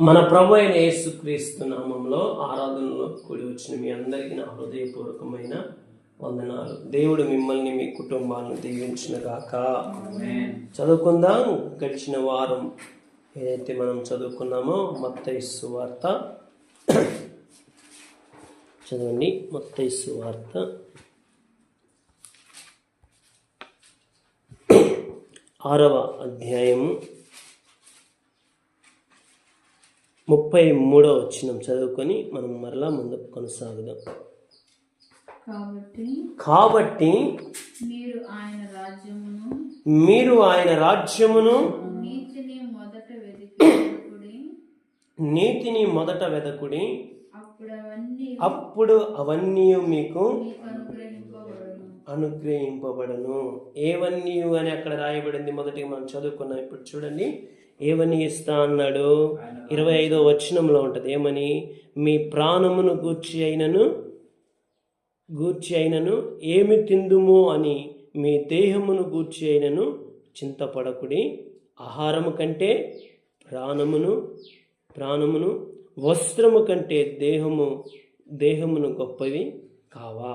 మన ప్రభు అయిన యేసుక్రీస్తు నామంలో ఆరాధనలో కూడి వచ్చిన మీ అందరికీ నా హృదయపూర్వకమైన వందనాలు. దేవుడు మిమ్మల్ని మీ కుటుంబాలను దీవించిన గాక. చదువుకుందాం. గడిచిన వారం ఏదైతే మనం చదువుకున్నామో మత్తయి సువార్త చదవండి. మత్తయి సువార్త 6వ అధ్యాయము 33వ వచనం చదువుకొని మనం మరలా ముందుకు కొనసాగుదాం. కాబట్టి మీరు ఆయన రాజ్యమును నీతిని మొదట వెదకుడి, అప్పుడు అవన్నీ మీకు అనుగ్రహింపబడను. ఏవన్నీ అని అక్కడ రాయబడింది. మొదటిగా మనం చదువుకున్నాం. ఇప్పుడు చూడండి, ఏమని ఇస్తా అన్నాడు. 25వ వచనంలో ఉంటుంది. ఏమని? మీ ప్రాణమును గూర్చి అయినను ఏమి తిందుమో అని మీ దేహమును గూర్చి అయినను చింతపడకుడి. ఆహారము కంటే ప్రాణమును వస్త్రము కంటే దేహమును గొప్పవి కావా.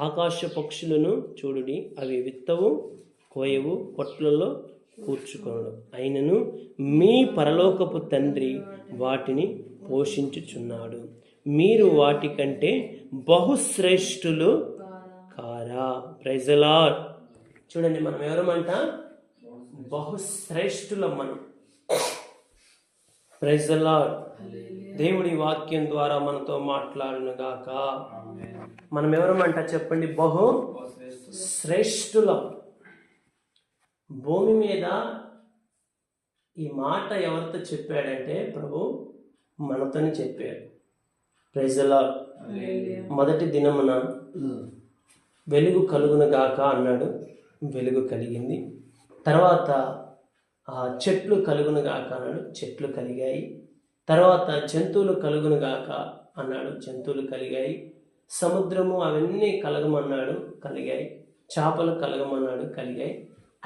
ఆకాశ పక్షులను చూడుడి, అవి విత్తవు, కోయవు, కొట్లలో కూర్చుకోవడం, అయినను మీ పరలోకపు తండ్రి వాటిని పోషించుచున్నాడు. మీరు వాటికంటే బహుశ్రేష్ఠులు కారా. Praise the Lord. చూడండి, మనం ఎవరమంట? బహుశ్రేష్ఠులం మనం. Praise the Lord. దేవుడి వాక్యం ద్వారా మనతో మాట్లాడును గాక. మనం ఎవరమంట చెప్పండి? బహు శ్రేష్ఠులం. భూమి మీద ఈ మాట ఎవరితో చెప్పాడంటే ప్రభు మనతోనే చెప్పాడు. Praise the Lord. మొదటి దినమున వెలుగు కలుగును గాక అన్నాడు, వెలుగు కలిగింది. తర్వాత చెట్లు కలుగును గాక అన్నాడు, చెట్లు కలిగాయి. తర్వాత జంతువులు కలుగును గాక అన్నాడు, జంతువులు కలిగాయి. సముద్రము అవన్నీ కలగమన్నాడు, కలిగాయి. చేపలు కలగమన్నాడు, కలిగాయి.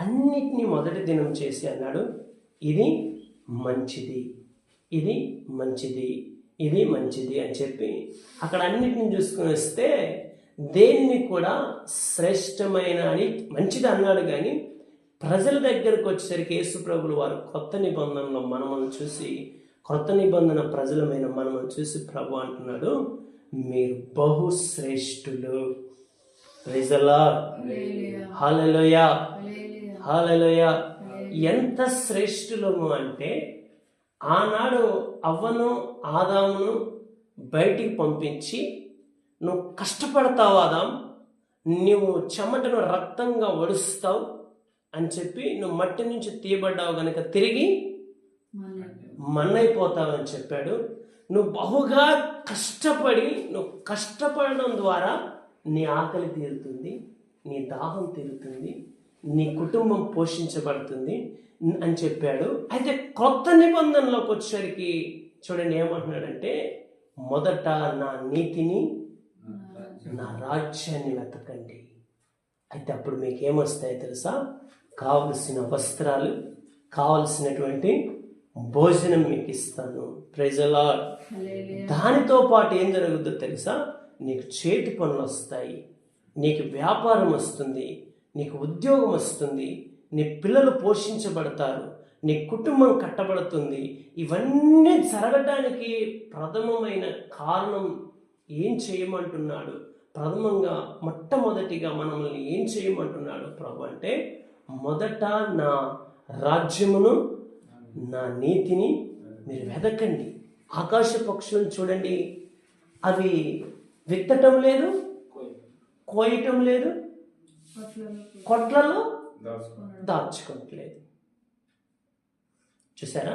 అన్నిటినీ మొదటి దినం చేసి అన్నాడు, ఇది మంచిది, ఇది మంచిది, ఇది మంచిది అని చెప్పి అక్కడ అన్నిటిని చూసుకుని వస్తే దేన్ని కూడా శ్రేష్టమైన అని మంచిది అన్నాడు. కానీ ప్రజల దగ్గరకు వచ్చేసరికి యేసుప్రభులు వారు కొత్త నిబంధనలో మనమను చూసి, కొత్త నిబంధన ప్రజలమైన మనమను చూసి ప్రభు అంటున్నాడు, మీరు బహుశ్రేష్ఠులు. Praise the Lord. Hallelujah, hallelujah. ఎంత శ్రేష్ఠులము అంటే, ఆనాడు అవ్వను ఆదామును బయటికి పంపించి, నువ్వు కష్టపడతావు ఆదాం, నువ్వు చెమటను రక్తంగా ఒడుస్తావు అని చెప్పి, నువ్వు మట్టి నుంచి తీయబడ్డావు గనక తిరిగి మన్నైపోతావు అని చెప్పాడు. నువ్వు బహుగా కష్టపడి, నువ్వు కష్టపడడం ద్వారా నీ ఆకలి తీరుతుంది, నీ దాహం తీరుతుంది, నీ కుటుంబం పోషించబడుతుంది అని చెప్పాడు. అయితే కొత్త నిబంధనలోకి వచ్చేసరికి చూడండి ఏమంటున్నాడంటే, మొదట నా నీతిని, నా రాజ్యాన్ని వెతకండి. అయితే అప్పుడు మీకు ఏమొస్తాయి తెలుసా? కావలసిన వస్త్రాలు, కావలసినటువంటి భోజనం మీకు ఇస్తాను. Praise the Lord. దానితో పాటు ఏం జరుగుతుందో తెలుసా? నీకు చేతి పనులు వస్తాయి, నీకు వ్యాపారం వస్తుంది, నీకు ఉద్యోగం వస్తుంది, నీ పిల్లలు పోషించబడతారు, నీ కుటుంబం కట్టబడుతుంది. ఇవన్నీ జరగడానికి ప్రథమమైన కారణం ఏం చేయమంటున్నాడు? ప్రథమంగా మొట్టమొదటిగా మనల్ని ఏం చేయమంటున్నాడు ప్రభు అంటే, మొదట నా రాజ్యమును, నా నీతిని మీరు వెదకండి. ఆకాశ పక్షులను చూడండి, అవి విత్తటం లేదు, కోయటం లేదు, కొట్లలో దాచుకోవట్లేదు. చూసారా?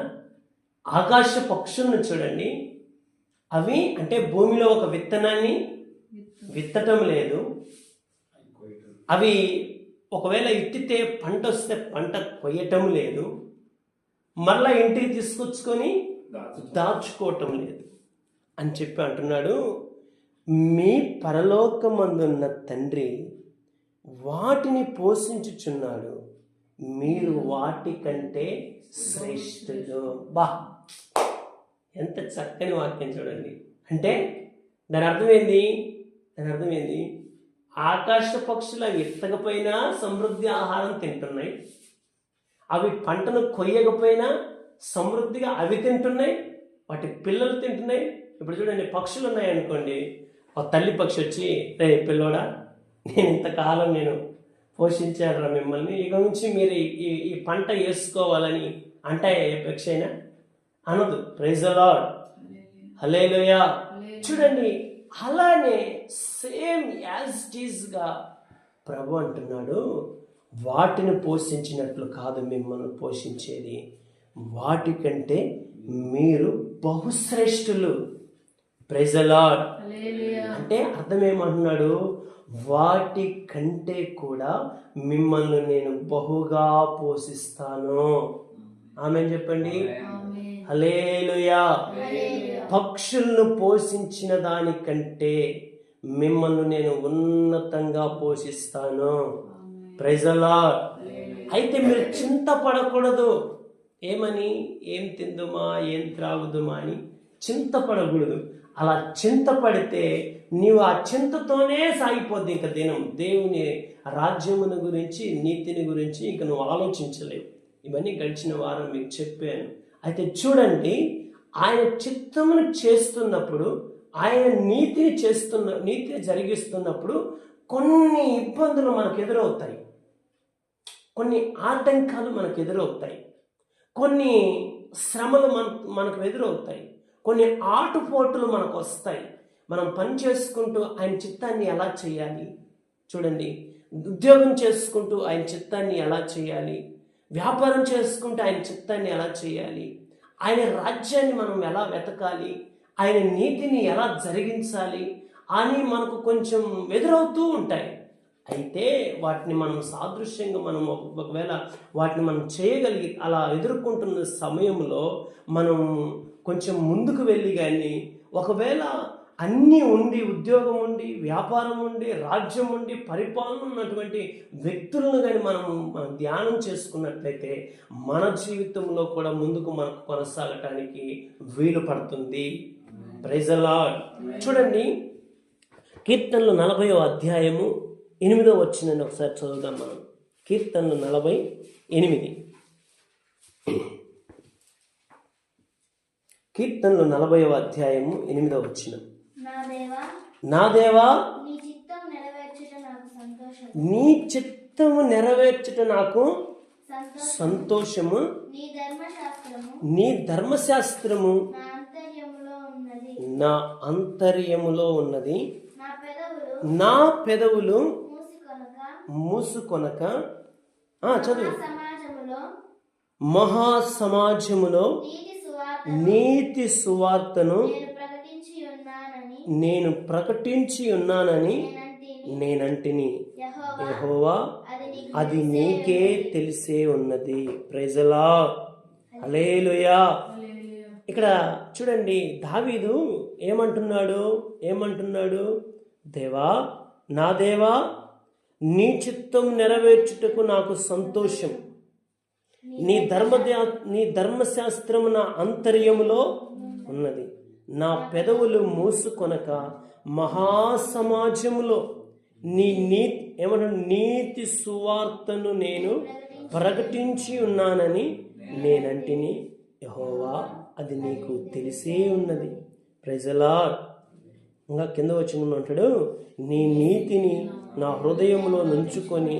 ఆకాశ పక్షులను చూడండి, అవి అంటే భూమిలో ఒక విత్తనాన్ని విత్తటం లేదు. అవి ఒకవేళ విత్తితే పంట వస్తే పంట కొయ్యటం లేదు, మరలా ఇంటికి తీసుకొచ్చుకొని దాచుకోవటం లేదు అని చెప్పి అంటున్నాడు. మీ పరలోకమందున్న తండ్రి వాటిని పోషించుచున్నాడు, మీరు వాటి కంటే శ్రేష్ఠులు. బా, ఎంత చక్కని వాక్యం చూడండి. అంటే దాని అర్థమైంది, ఆకాశ పక్షులు అవి ఎత్తకపోయినా సమృద్ధి ఆహారం తింటున్నాయి, అవి పంటను కొయ్యకపోయినా సమృద్ధిగా అవి తింటున్నాయి, వాటి పిల్లలు తింటున్నాయి. ఇప్పుడు చూడండి, పక్షులు ఉన్నాయి అనుకోండి, ఒక తల్లి పక్షి వచ్చి, రే పిల్లోడా, నేను ఇంతకాలం పోషించాను మిమ్మల్ని, ఇక నుంచి మీరు ఈ పంట వేసుకోవాలని అంటే ఏ పక్షి అయినా అనదు. ప్రైజ్ ది లార్డ్, హల్లెలూయా. చూడండి, అలానే సేమ్ యాజ్ ఇట్ ఈస్గా ప్రభు అంటున్నాడు, వాటిని పోషించినట్లు కాదు మిమ్మల్ని పోషించేది, వాటికంటే మీరు బహుశ్రేష్ఠులు. Praise the Lord. అంటే అర్థం ఏమంటున్నాడు, వాటి కంటే కూడా మిమ్మల్ని నేను బహుగా పోషిస్తాను. ఆమేన్ చెప్పండి. హల్లెలూయా. పక్షులను పోషించిన దానికంటే మిమ్మల్ని నేను ఉన్నతంగా పోషిస్తాను. Praise the lord. అయితే మీరు చింతపడకూడదు. ఏమని? ఏం తిందుమా, ఏం త్రాగుదుమా అని చింతపడకూడదు. అలా చింతపడితే నీవు ఆ చింతతోనే సాగిపోద్ది. ఇంక దినం దేవుని రాజ్యమును గురించి, నీతిని గురించి ఇంక నువ్వు ఆలోచించలేవు. ఇవన్నీ గడిచిన వారం మీకు చెప్పాను. అయితే చూడండి, ఆయన చిత్తమును చేస్తున్నప్పుడు, ఆయన నీతిని జరిగిస్తున్నప్పుడు కొన్ని ఇబ్బందులు మనకు ఎదురవుతాయి, కొన్ని ఆటంకాలు మనకు ఎదురవుతాయి, కొన్ని శ్రమలు మనకు ఎదురవుతాయి, కొన్ని ఆటుపోటులు మనకు వస్తాయి. మనం పని చేసుకుంటూ ఆయన చిత్తాన్ని ఎలా చేయాలి చూడండి, ఉద్యోగం చేసుకుంటూ ఆయన చిత్తాన్ని ఎలా చేయాలి, వ్యాపారం చేసుకుంటూ ఆయన చిత్తాన్ని ఎలా చేయాలి, ఆయన రాజ్యాన్ని మనం ఎలా వెతకాలి, ఆయన నీతిని ఎలా జరిగించాలి అని మనకు కొంచెం ఎదురవుతూ ఉంటాయి. అయితే వాటిని మనం సాదృశ్యంగా మనం ఒకవేళ వాటిని మనం చేయగలిగి అలా ఎదుర్కొంటున్న సమయంలో మనం కొంచెం ముందుకు వెళ్ళి, కానీ ఒకవేళ అన్నీ ఉండి, ఉద్యోగం ఉండి, వ్యాపారం ఉండి, రాజ్యం ఉండి, పరిపాలన ఉన్నటువంటి వ్యక్తులను కానీ మనం ధ్యానం చేసుకున్నట్లయితే మన జీవితంలో కూడా ముందుకు మనకు కొనసాగటానికి వీలు పడుతుంది. Praise the Lord. చూడండి, కీర్తనలు 40వ అధ్యాయము 8వ వచనాన్ని ఒకసారి చదువుదాం మనం. కీర్తనలు 48. కీర్తనలు 40వ అధ్యాయము 8వ వచనం. నా దేవా, నీ చిత్తము నెరవేర్చుట నాకు సంతోషము, నీ ధర్మశాస్త్రము నా అంతర్యములో ఉన్నది. నా పెదవులు మూసుకొనక చదువు. మహాసమాజములో నీతి సువార్తను నేను ప్రకటించి ఉన్నానని నేనంటిని. యెహోవా, అది నీకే తెలిసే ఉన్నది. Praise the Lord. హల్లెలూయా. ఇక్కడ చూడండి, దావీదు ఏమంటున్నాడు? దేవా, నా దేవా, నీ చిత్తం నెరవేర్చుటకు నాకు సంతోషం, నీ ధర్మశాస్త్రము నా అంతర్యములో ఉన్నది. నా పెదవులు మూసుకొనక మహాసమాజములో నీతి సువార్తను నేను ప్రకటించి ఉన్నానని నేనంటిని. యెహోవా, అది నీకు తెలిసే ఉన్నది. Praise the Lord. ఇంకా కింద వచ్చిన అంటాడు, నీ నీతిని నా హృదయంలో నుంచుకొని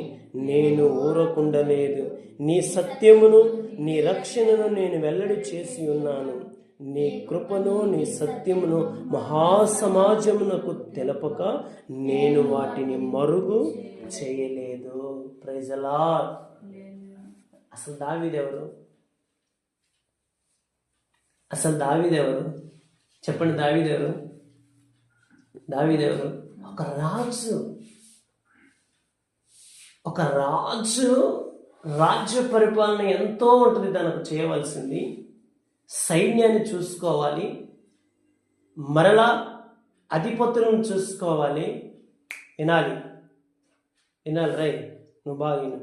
నేను ఊరకుండలేదు. నీ సత్యమును, నీ రక్షణను నేను వెల్లడి చేసి ఉన్నాను. నీ కృపను, నీ సత్యమును మహాసమాజమునకు తెలపక నేను వాటిని మరుగు చేయలేదు. Praise the Lord. అసలు దావీదెవరు? చెప్పండి, దావీదెవరు? ఒక రాజు రాజ్య పరిపాలన ఎంతో ఉంటుంది తనకు చేయవలసింది. సైన్యాన్ని చూసుకోవాలి, మరలా అధిపతులను చూసుకోవాలి. వినాలి రై, నువ్వు బాగా విను.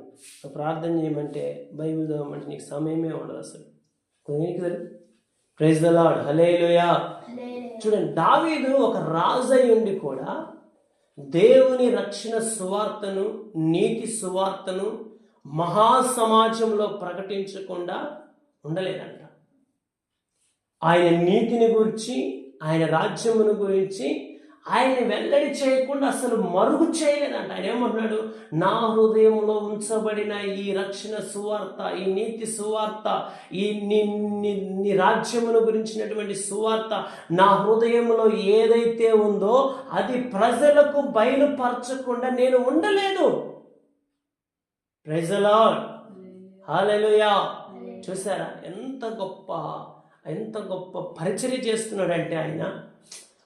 ప్రార్థన చేయమంటే, బైబిల్ చదవమంటే నీకు సమయమే ఉండదు. అసలు ప్రైజ్ ద లార్డ్. హల్లెలూయా. చూడండి, దావీదు ఒక రాజు అయి ఉండి కూడా దేవుని రక్షణ సువార్తను, నీతి సువార్తను మహాసమాజంలో ప్రకటించకుండా ఉండలేదంట. ఆయన నీతిని గురించి, ఆయన రాజ్యమును గురించి ఆయన వెల్లడి చేయకుండా అసలు మరుగు చేయలేదంట. ఆయన ఏమంటున్నాడు? నా హృదయంలో ఉంచబడిన ఈ రక్షణ సువార్త, ఈ నీతి సువార్త, ఈ నీ రాజ్యమును గురించినటువంటి సువార్త నా హృదయంలో ఏదైతే ఉందో అది ప్రజలకు బయలుపరచకుండా నేను ఉండలేదు. Praise the Lord. హల్లెలూయా. చూసారా ఎంత గొప్ప పరిచర్య చేస్తున్నాడంటే ఆయన.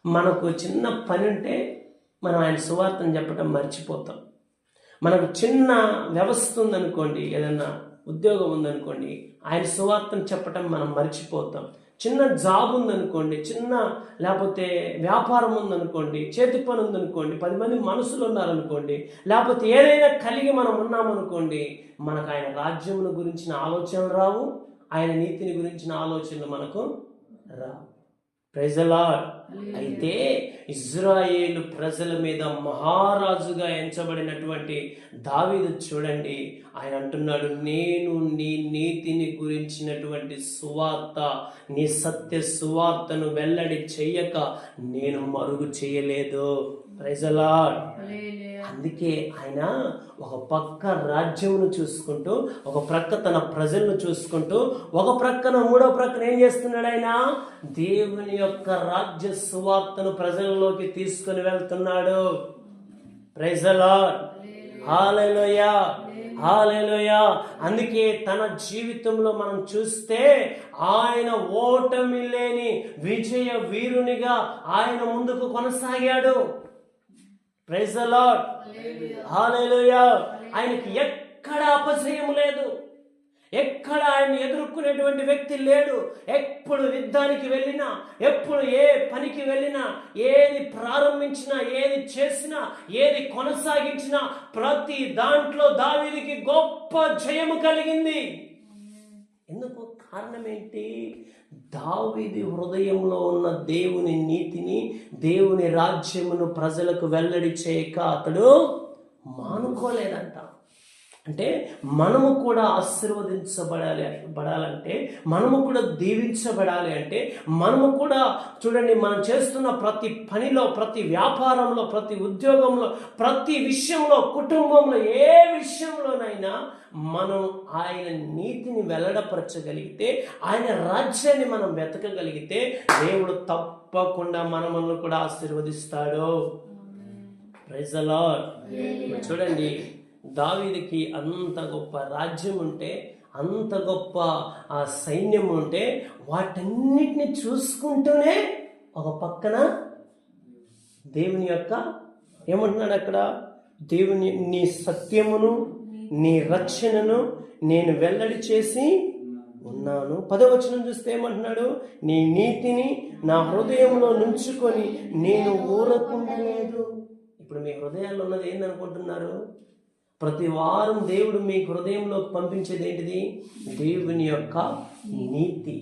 మనకు చిన్న పని ఉంటే మనం ఆయన సువార్తను చెప్పడం మర్చిపోతాం. మనకు చిన్న వ్యవస్థ ఉందనుకోండి, ఏదన్నా ఉద్యోగం ఉందనుకోండి, ఆయన సువార్తను చెప్పడం మనం మర్చిపోతాం. చిన్న జాబ్ ఉందనుకోండి, లేకపోతే వ్యాపారం ఉందనుకోండి, చేతి పని ఉందనుకోండి, 10 మంది మనుషులు ఉన్నారనుకోండి, లేకపోతే ఏదైనా కలిగి మనం ఉన్నామనుకోండి, మనకు ఆయన రాజ్యమును గురించిన ఆలోచనలు రావు, ఆయన నీతిని గురించిన ఆలోచనలు మనకు రావు. Praise the lord. అయితే ఇజ్రాయేలు ప్రజల మీద మహారాజుగా ఎంచబడినటువంటి దావీదు చూడండి, ఆయన అంటున్నాడు, నేను నీ నీతిని గురించినటువంటి సువార్త, నీ సత్య సువార్తను వెల్లడి చెయ్యక నేను మరుగు చేయలేదు. Praise the Lord. అందుకే ఆయన ఒక పక్క రాజ్యమును చూసుకుంటూ, ఒక ప్రక్క తన ప్రజలను చూసుకుంటూ, ఒక ప్రక్కన మూడో ప్రక్కన ఏం చేస్తున్నాడు? ఆయన దేవుని యొక్క రాజ్య సువార్తను ప్రజల్లోకి తీసుకుని వెళ్తున్నాడు. Praise the Lord. Hallelujah. Hallelujah. అందుకే తన జీవితంలో మనం చూస్తే ఆయన ఓటమి లేని విజయ వీరునిగా ఆయన ముందుకు కొనసాగాడు. Praise the Lord. హల్లెలూయా. ఆయనకి ఎక్కడ అపజయం లేదు, ఎక్కడ ఆయన ఎదుర్కొనేటువంటి వ్యక్తి లేడు. ఎప్పుడు యుద్ధానికి వెళ్ళినా, ఎప్పుడు ఏ పనికి వెళ్ళినా, ఏది ప్రారంభించినా, ఏది చేసినా, ఏది కొనసాగించినా ప్రతి దాంట్లో దావీదుకి గొప్ప జయము కలిగింది. ఎందుకు? కారణం ఏంటి? దావీదు హృదయంలో ఉన్న దేవుని నీతిని, దేవుని రాజ్యమును ప్రజలకు వెల్లడి చేయక అతడు మానుకోలేదంట. అంటే మనము కూడా ఆశీర్వదించబడాలంటే, మనము కూడా దీవించబడాలి అంటే, మనము కూడా చూడండి, మనం చేస్తున్న ప్రతి పనిలో, ప్రతి వ్యాపారంలో, ప్రతి ఉద్యోగంలో, ప్రతి విషయంలో, కుటుంబంలో, ఏ విషయంలోనైనా మనం ఆయన నీతిని వెల్లడపరచగలిగితే, ఆయన రాజ్యాన్ని మనం వెతకగలిగితే దేవుడు తప్పకుండా మనల్ని కూడా ఆశీర్వదిస్తాడు. Praise the Lord. చూడండి, దావీదుకి అంత గొప్ప రాజ్యం ఉంటే, అంత గొప్ప ఆ సైన్యం ఉంటే, వాటన్నిటిని చూసుకుంటూనే ఒక పక్కన దేవుని యొక్క ఏమంటున్నాడు అక్కడ? దేవుని నీ సత్యమును, నీ రక్షణను నేను వెల్లడి చేసి ఉన్నాను. 10వ వచనం చూస్తే ఏమంటున్నాడు? నీ నీతిని నా హృదయంలో నుంచుకొని నేను ఊరకుండలేదు. ఇప్పుడు మీ హృదయాల్లో ఉన్నది ఏందనుకుంటున్నారు? ప్రతి వారం దేవుడు మీ హృదయంలోకి పంపించేది ఏంటిది? దేవుని యొక్క నీతి,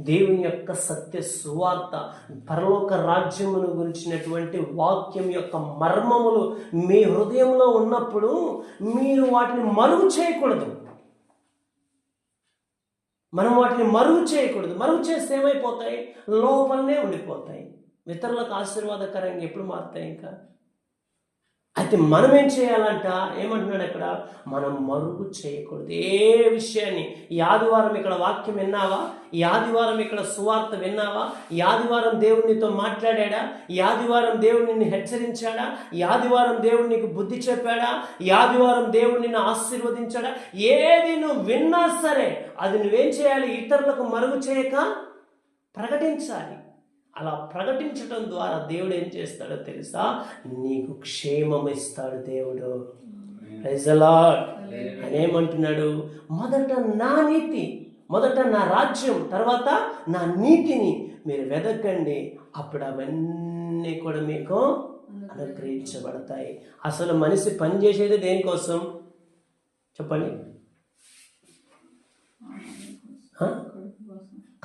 దేవుని యొక్క సత్య సువార్త, పరలోక రాజ్యమును గురించినటువంటి వాక్యం యొక్క మర్మములు మీ హృదయంలో ఉన్నప్పుడు మీరు వాటిని మరుగు చేయకూడదు. మనం వాటిని మరుగు చేయకూడదు. మరుగు చేస్తే ఏమైపోతాయి? లోపలనే ఉండిపోతాయి. ఇతరులకు ఆశీర్వాదకరంగా ఎప్పుడు మారుతాయి? ఇంకా అయితే మనం ఏం చేయాలంట? ఏమంటున్నాడు అక్కడ? మనం మరుగు చేయకూడదు ఏ విషయాన్ని. ఈ ఆదివారం ఇక్కడ వాక్యం విన్నావా? ఈ ఆదివారం ఇక్కడ సువార్త విన్నావా? ఈ ఆదివారం దేవుడు నీతో మాట్లాడా? ఈ ఆదివారం దేవుడు నిన్ను హెచ్చరించాడా? ఈ ఆదివారం దేవుడు నీకు బుద్ధి చెప్పాడా? ఈ ఆదివారం దేవుడు నిన్ను ఆశీర్వదించాడా? ఏది నువ్వు విన్నా సరే అది నువ్వేం చేయాలి? ఇతరులకు మరుగు చేయక ప్రకటించాలి. అలా ప్రకటించడం ద్వారా దేవుడు ఏం చేస్తాడో తెలుసా? నీకు క్షేమం ఇస్తాడు దేవుడు. Praise the Lord. ఆయన ఏమంటున్నాడు? మొదట నా నీతి, మొదట నా రాజ్యం, తర్వాత నా నీతిని మీరు వెదకండి, అప్పుడు అవన్నీ కూడా మీకు అనుగ్రహించబడతాయి. అసలు మనిషి పనిచేసేది దేనికోసం చెప్పండి?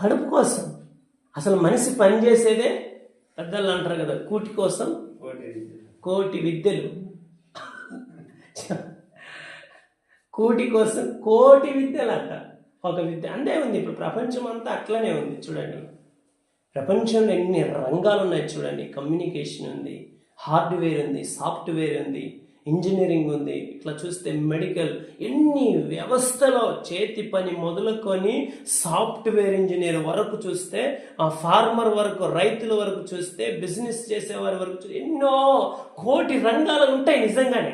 కడుపు కోసం. అసలు మనిషి పని చేసేదే పెద్దలు అంటారు కదా, కూటి కోసం కోటి విద్యలు. కూటి కోసం కోటి విద్యలు అంట. ఒక విద్య అంటే ఉంది. ఇప్పుడు ప్రపంచం అంతా అట్లనే ఉంది చూడండి. ప్రపంచంలో ఎన్ని రంగాలు ఉన్నాయి చూడండి. కమ్యూనికేషన్ ఉంది, హార్డ్వేర్ ఉంది, సాఫ్ట్వేర్ ఉంది, ఇంజనీరింగ్ ఉంది. ఇట్లా చూస్తే మెడికల్, ఎన్ని వ్యవస్థలో చేతి పని మొదలుకొని సాఫ్ట్వేర్ ఇంజనీర్ వరకు చూస్తే, ఆ ఫార్మర్ వరకు, రైతుల వరకు చూస్తే, బిజినెస్ చేసేవారి వరకు చూస్తే ఎన్నో కోటి రంగాలు ఉంటాయి నిజంగానే.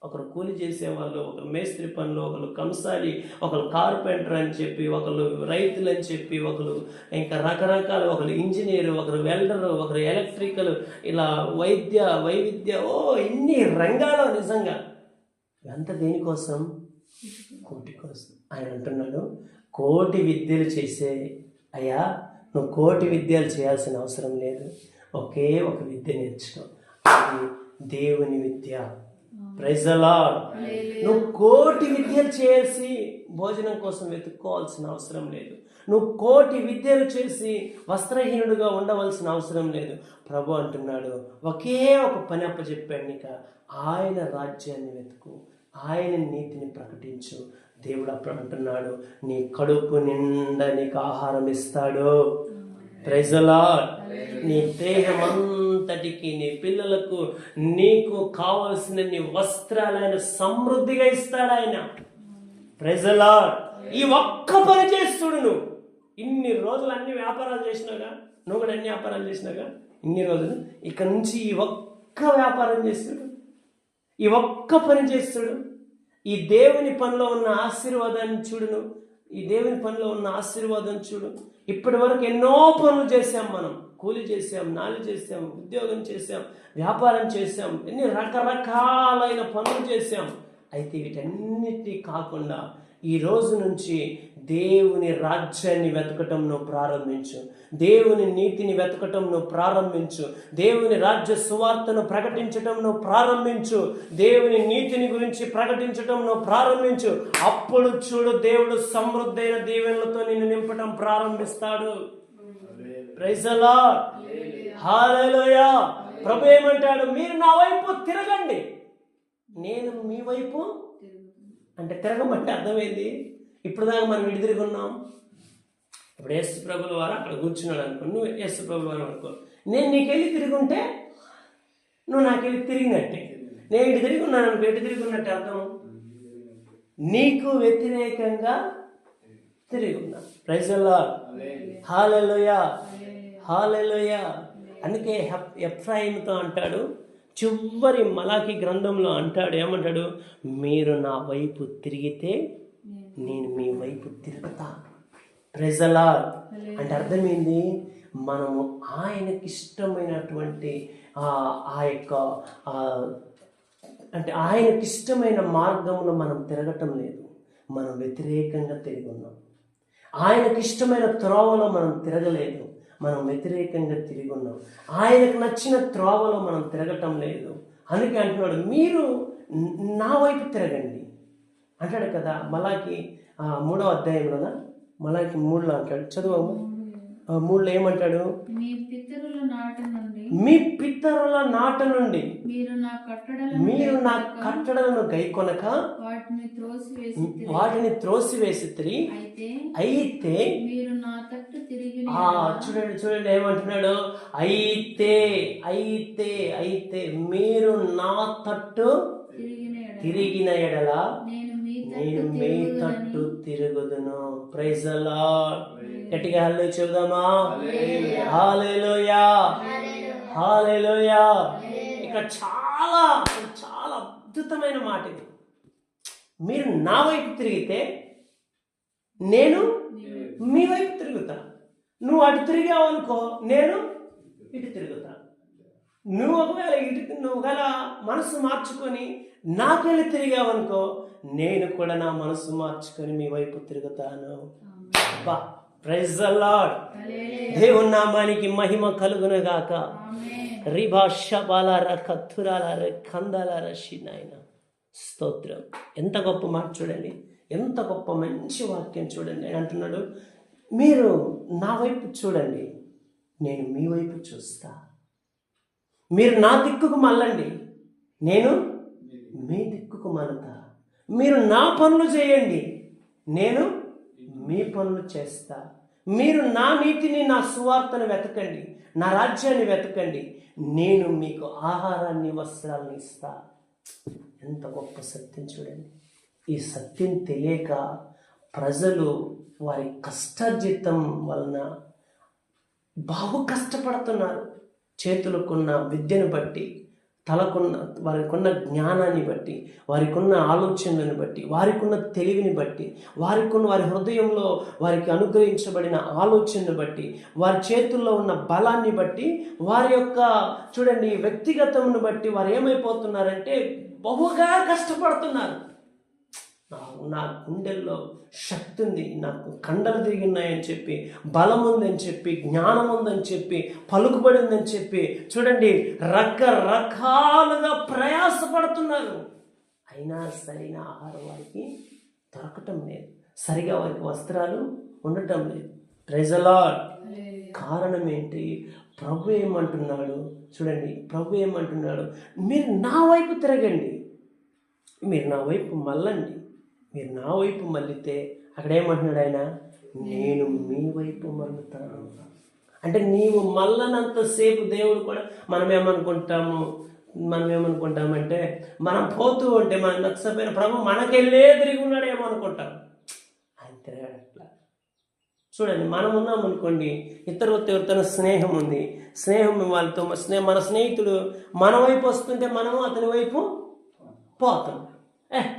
ఒకరు కూలి చేసేవాళ్ళు, ఒకరు మేస్త్రి పనులు, ఒకరు కంసాలి, ఒకరు కార్పెంటర్ అని చెప్పి, ఒకరు రైతులు అని చెప్పి, ఒకరు ఇంకా రకరకాల, ఒకరు ఇంజనీరు, ఒకరు వెల్డరు, ఒకరు ఎలక్ట్రికల్, ఇలా వైవిధ్య ఇన్ని రంగాలు నిజంగా. ఎంత దేనికోసం? కోటి కోసం. ఆయన అంటున్నాడు, కోటి విద్యలు చేసే అయ్యా, నువ్వు కోటి విద్యలు చేయాల్సిన అవసరం లేదు. ఒకే ఒక విద్య నేర్చుకో, అది దేవుని విద్య. Praise the lord. నువ్వు కోటి విద్యలు చేసి భోజనం కోసం వెతుక్కోవాల్సిన అవసరం లేదు. నువ్వు కోటి విద్యలు చేసి వస్త్రహీనుడుగా ఉండవలసిన అవసరం లేదు. ప్రభు అంటున్నాడు, ఒకే ఒక పని అప్పచెప్పాడు నీకు, ఆయన రాజ్యాన్ని వెతుకు, ఆయన నీతిని ప్రకటించు. దేవుడు అప్పుడు అంటున్నాడు, నీ కడుపు నిండా నీకు ఆహారం ఇస్తాడు. Praise the Lord. నీ దేహమంతటికి, నీ పిల్లలకు, నీకు కావలసిన నీ వస్త్రాలైన సమృద్ధిగా ఇస్తాడు ఆయన. Praise the Lord. ఈ ఒక్క పని చేస్తుడు. నువ్వు ఇన్ని రోజులు అన్ని వ్యాపారాలు చేసినాగా, నువ్వు కూడా అన్ని వ్యాపారాలు చేసినాగా ఇన్ని రోజులు, ఇక నుంచి ఈ ఒక్క వ్యాపారం చేస్తుడు, ఈ ఒక్క పని చేస్తుడు. ఈ దేవుని పనిలో ఉన్న ఆశీర్వాదాన్ని చూడును, ఈ దేవుని పనిలో ఉన్న ఆశీర్వాదం చూడు. ఇప్పటి వరకు ఎన్నో పనులు చేశాం మనం. కూలి చేసాం, నాలి చేసాం, ఉద్యోగం చేసాం, వ్యాపారం చేసాం, ఎన్ని రకరకాలైన పనులు చేసాం. అయితే వీటన్నిటి కాకుండా ఈ రోజు నుంచి దేవుని రాజ్యాన్ని వెతకటం నువ్వు ప్రారంభించు. దేవుని నీతిని వెతకటం నువ్వు ప్రారంభించు. దేవుని రాజ్య సువార్తను ప్రకటించటం నువ్వు ప్రారంభించు. దేవుని నీతిని గురించి ప్రకటించటం నువ్వు ప్రారంభించు. అప్పుడు చూడు, దేవుడు సమృద్ధైన దీవెనలతో నిన్ను నింపటం ప్రారంభిస్తాడు. Praise the Lord. హల్లెలూయా. ప్రభు ఏమంటాడు, మీరు నా వైపు తిరగండి, నేను మీ వైపు. అంటే తిరగమంటే అర్థమైంది. ఇప్పుడు దాకా మనం ఇటు తిరిగి ఉన్నాం. ఇప్పుడు యేసు ప్రభుల వారు అక్కడ కూర్చున్నాడు అనుకో, నువ్వు యేసు ప్రభుల వారు అనుకో, నేను నీకెళ్ళి తిరిగి ఉంటే నువ్వు నాకెళ్ళి తిరిగినట్టే. నేను ఇటు తిరిగి ఉన్నాను అనుకో, ఎటు తిరిగి ఉన్నట్టే అర్థం, నీకు వ్యతిరేకంగా తిరిగి ఉన్నా. Praise the Lord. Hallelujah, hallelujah. అందుకే ఎఫ్రాయిముతో అంటాడు, చివరి మలాకి గ్రంథంలో అంటాడు, ఏమంటాడు, మీరు నా వైపు తిరిగితే నేను మీ వైపు తిరుగుతా. Praise the Lord. అంటే అర్థమైంది, మనము ఆయనకి ఇష్టమైనటువంటి ఆ యొక్క అంటే ఆయనకి ఇష్టమైన మార్గంలో మనం తిరగటం లేదు, మనం వ్యతిరేకంగా తిరిగి ఉన్నాం. ఆయనకి ఇష్టమైన త్రోవలో మనం తిరగలేదు, మనం వ్యతిరేకంగా తిరిగి ఉన్నాం. ఆయనకు నచ్చిన త్రోవలో మనం తిరగటం లేదు. అందుకే అంటున్నాడు, మీరు నా వైపు తిరగండి అంటాడు కదా. మలాకి 3వ అధ్యాయంలోనా, మలాకి 3లో అంటాడు. చదువు 3లో ఏమంటాడు, మీ పితరుల నాట నుండి మీరు నా కట్టడలను గైకొనక వాటిని త్రోసివేసితిరి. అయితే చూడండి ఏమంటున్నాడు, అయితే మీరు నా తట్టు తిరిగిన ఎడల నేను మీ తట్టు తిరుగుదును. Praise the lord. గట్టిగా హల్లెలూయా చెబుదామా. హల్లెలూయా, హల్లెలూయా. ఇక్కడ చాలా చాలా అద్భుతమైన మాట ఇది. మీరు నా వైపు తిరిగితే నేను మీ వైపు తిరుగుతా. నువ్వు అటు తిరిగావు అనుకో, నేను ఇటు తిరుగుతా. నువ్వు ఒకవేళ మనసు మార్చుకొని నాకెళ్ళి తిరిగావు అనుకో, నేను కూడా నా మనసు మార్చుకొని మీ వైపు తిరుగుతాను. Praise the Lord. దేవుని నామానికి మహిమ కలుగును గాక. రిభాషబాలార కత్తురాలార కందాలార షినాయన. స్తోత్రం. ఎంత గొప్ప మాట చూడండి, ఎంత గొప్ప మంచి వాక్యం చూడండి. ఆయన అంటున్నాడు, మీరు నా వైపు చూడండి, నేను మీ వైపు చూస్తా. మీరు నా దిక్కుకు మళ్ళండి, నేను మీ దిక్కుకు మళ్ళతా. మీరు నా పనులు చేయండి, నేను మీ పనులు చేస్తా. మీరు నా నీతిని, నా సువార్తను వెతకండి, నా రాజ్యాన్ని వెతకండి, నేను మీకు ఆహారాన్ని, వస్త్రాలను ఇస్తా. ఎంత గొప్ప సత్యం చూడండి. ఈ సత్యం తెలియక ప్రజలు వారి కష్టార్జితం వలన బాగా కష్టపడుతున్నారు. చేతులకున్న విద్యను బట్టి, వారికున్న జ్ఞానాన్ని బట్టి, వారికున్న ఆలోచనలను బట్టి, వారికున్న తెలివిని బట్టి, వారి హృదయంలో వారికి అనుగ్రహించబడిన ఆలోచనను బట్టి, వారి చేతుల్లో ఉన్న బలాన్ని బట్టి, వారి యొక్క చూడండి వ్యక్తిగతమును బట్టి వారు ఏమైపోతున్నారంటే బహుగా కష్టపడుతున్నారు. నా గుండెల్లో శక్తి ఉంది, నాకు కండలు తిరిగినాయని చెప్పి, బలం ఉందని చెప్పి, జ్ఞానం ఉందని చెప్పి, పలుకుబడి ఉందని చెప్పి చూడండి రకరకాలుగా ప్రయాసపడుతున్నారు. అయినా సరైన ఆహారం వారికి దొరకటం లేదు, సరిగా వారికి వస్త్రాలు ఉండటం లేదు. Praise the Lord. కారణం ఏంటి? ప్రభు ఏమంటున్నాడు చూడండి, ప్రభు ఏమంటున్నాడు, మీరు నా వైపు తిరగండి, మీరు నా వైపు మళ్ళండి. మీరు నా వైపు మళ్ళితే అక్కడ ఏమంటున్నాడు ఆయన, నేను మీ వైపు మళ్ళుతాను. అంటే నీవు మళ్ళనంతసేపు దేవుడు కూడా మనం ఏమనుకుంటామంటే మనం పోతూ ఉంటే మనం నచ్చపోయిన ప్రభు మనకెళ్ళే తిరిగి ఉన్నాడు ఏమనుకుంటాం. ఆయన తిరగాడు అట్లా. చూడండి, మనం ఉన్నాం అనుకోండి, ఎవరితో స్నేహం ఉంది, వాళ్ళతో మన స్నేహితుడు మన వైపు వస్తుంటే మనము అతని వైపు పోతాం.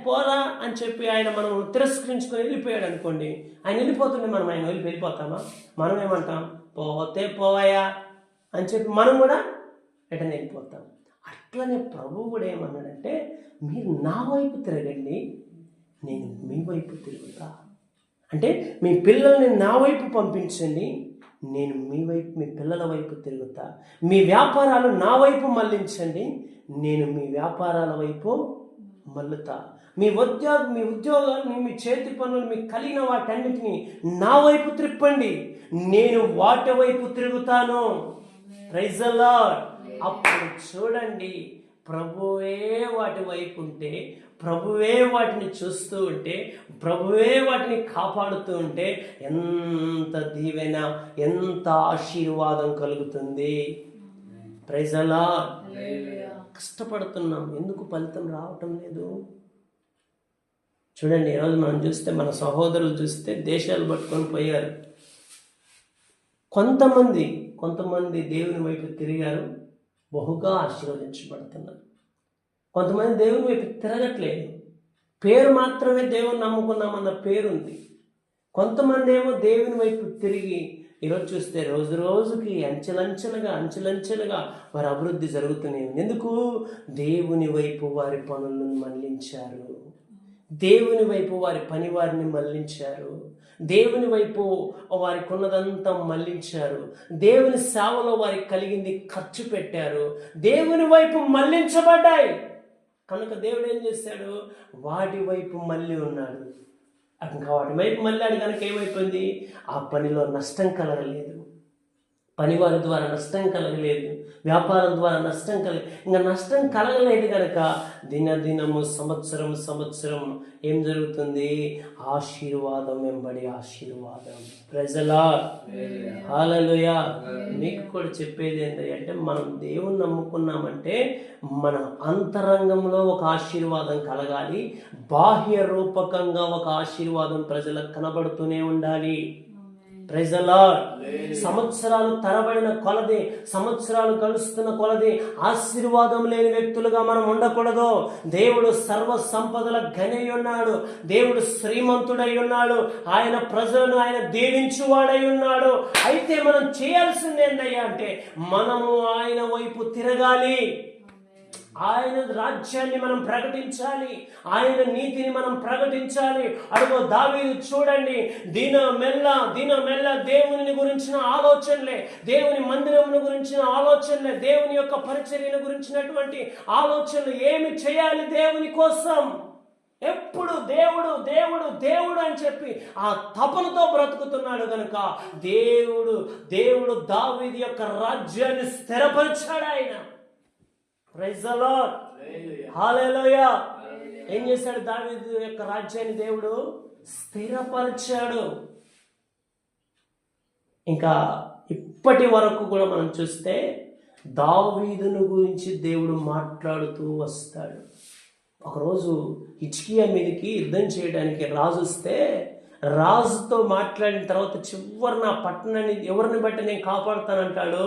పోరా అని చెప్పి ఆయన మనం తిరస్కరించుకొని వెళ్ళిపోయాడు అనుకోండి, ఆయన వెళ్ళిపోతుంటే మనం ఆయన వెళ్ళిపోతామా? మనం ఏమంటాం, పోతే పోవాయా అని చెప్పి మనం కూడా రిటర్న్ వెళ్ళిపోతాం. అట్లనే ప్రభువు కూడా ఏమన్నాడంటే, మీరు నా వైపు తిరగండి, నేను మీ వైపు తిరుగుతా. అంటే మీ పిల్లల్ని నా వైపు పంపించండి, నేను మీ పిల్లల వైపు తిరుగుతా. మీ వ్యాపారాలు నా వైపు మళ్ళించండి, నేను మీ వ్యాపారాల వైపు మళ్ళుతా. మీ ఉద్యోగాన్ని, మీ చేతి పనులు, మీకు కలిగిన వాటన్నిటిని నా వైపు త్రిప్పండి, నేను వాటి వైపు తిరుగుతాను. Praise the Lord. అప్పుడు చూడండి, ప్రభువే వాటి వైపు ఉంటే, ప్రభువే వాటిని చూస్తూ ఉంటే, ప్రభువే వాటిని కాపాడుతూ ఉంటే ఎంత దీవెన, ఎంత ఆశీర్వాదం కలుగుతుంది. Praise the Lord. కష్టపడుతున్నాం, ఎందుకు ఫలితం రావటం లేదు? చూడండి, ఈరోజు మనం చూస్తే, మన సహోదరులు చూస్తే దేశాలు పట్టుకొని పోయారు. కొంతమంది దేవుని వైపు తిరిగారు, బహుగా ఆశీర్వదించబడుతున్నారు. కొంతమంది దేవుని వైపు తిరగట్లేదు, పేరు మాత్రమే దేవుని నమ్ముకున్నామన్న పేరుంది. కొంతమంది ఏమో దేవుని వైపు తిరిగి ఈరోజు చూస్తే రోజు రోజుకి అంచెలంచెలుగా వారి అభివృద్ధి జరుగుతూనే ఉంది. ఎందుకు? దేవుని వైపు వారి పనులను మళ్లించారు, దేవుని వైపు వారి పని వారిని మళ్లించారు, దేవుని వైపు వారికి ఉన్నదంతా మళ్లించారు, దేవుని సేవలో వారికి కలిగింది ఖర్చు పెట్టారు, దేవుని వైపు మళ్లించబడ్డాయి. కనుక దేవుడు ఏం చేశాడు? వాటి వైపు మళ్ళీ ఉన్నాడు. ఇంకా వాటి వైపు మళ్ళాడు కనుక ఏమైపోయింది? ఆ పనిలో నష్టం కలగలేదు, పనివారి ద్వారా నష్టం కలగలేదు, వ్యాపారం ద్వారా నష్టం కలగలేదు కనుక దినదినము సంవత్సరం ఏం జరుగుతుంది? ఆశీర్వాదం వెంబడి ఆశీర్వాదం. Praise the Lord. హల్లెలూయా. మీకు కూడా చెప్పేది ఏంటంటే, మనం దేవుని నమ్ముకున్నామంటే మన అంతరంగంలో ఒక ఆశీర్వాదం కలగాలి, బాహ్య రూపకంగా ఒక ఆశీర్వాదం ప్రజలకు కనబడుతూనే ఉండాలి. Praise the Lord. సంవత్సరాలు తరబడిన కొలది, సంవత్సరాలు గడుస్తున్న కొలది ఆశీర్వాదం లేని వ్యక్తులుగా మనం ఉండకూడదు. దేవుడు సర్వ సంపదల గని ఉన్నాడు, దేవుడు శ్రీమంతుడై ఉన్నాడు, ఆయన ప్రజలను ఆయన దీవించువాడై ఉన్నాడు. అయితే మనం చేయాల్సింది ఏంటయ్యా అంటే, మనము ఆయన వైపు తిరగాలి, ఆయన రాజ్యాన్ని మనం ప్రకటించాలి, ఆయన నీతిని మనం ప్రకటించాలి. అడుగో దావీదు చూడండి, దినమెల్ల దేవుని గురించిన ఆలోచనలే, దేవుని మందిరమును గురించిన ఆలోచనలే, దేవుని యొక్క పరిచర్యను గురించినటువంటి ఆలోచనలు, ఏమి చేయాలి దేవుని కోసం. ఎప్పుడు దేవుడు దేవుడు దేవుడు అని చెప్పి ఆ తపనతో బ్రతుకుతున్నాడు కనుక దేవుడు దావీదు యొక్క రాజ్యాన్ని స్థిరపరిచాడు. ఆయన ప్రైజ్ ది లార్డ్, హల్లెలూయా. ఏం చేశాడు? దావీదు యొక్క రాజ్యాన్ని దేవుడు స్థిరపరిచాడు. ఇంకా ఇప్పటి వరకు కూడా మనం చూస్తే దావీదును గురించి దేవుడు మాట్లాడుతూ వస్తాడు. ఒకరోజు హిజ్కియా మీదకి యుద్ధం చేయడానికి రాజు వస్తే, రాజుతో మాట్లాడిన తర్వాత చివరిన ఆ పట్టణాన్ని ఎవరిని బట్టి నేను కాపాడుతానంటాడు?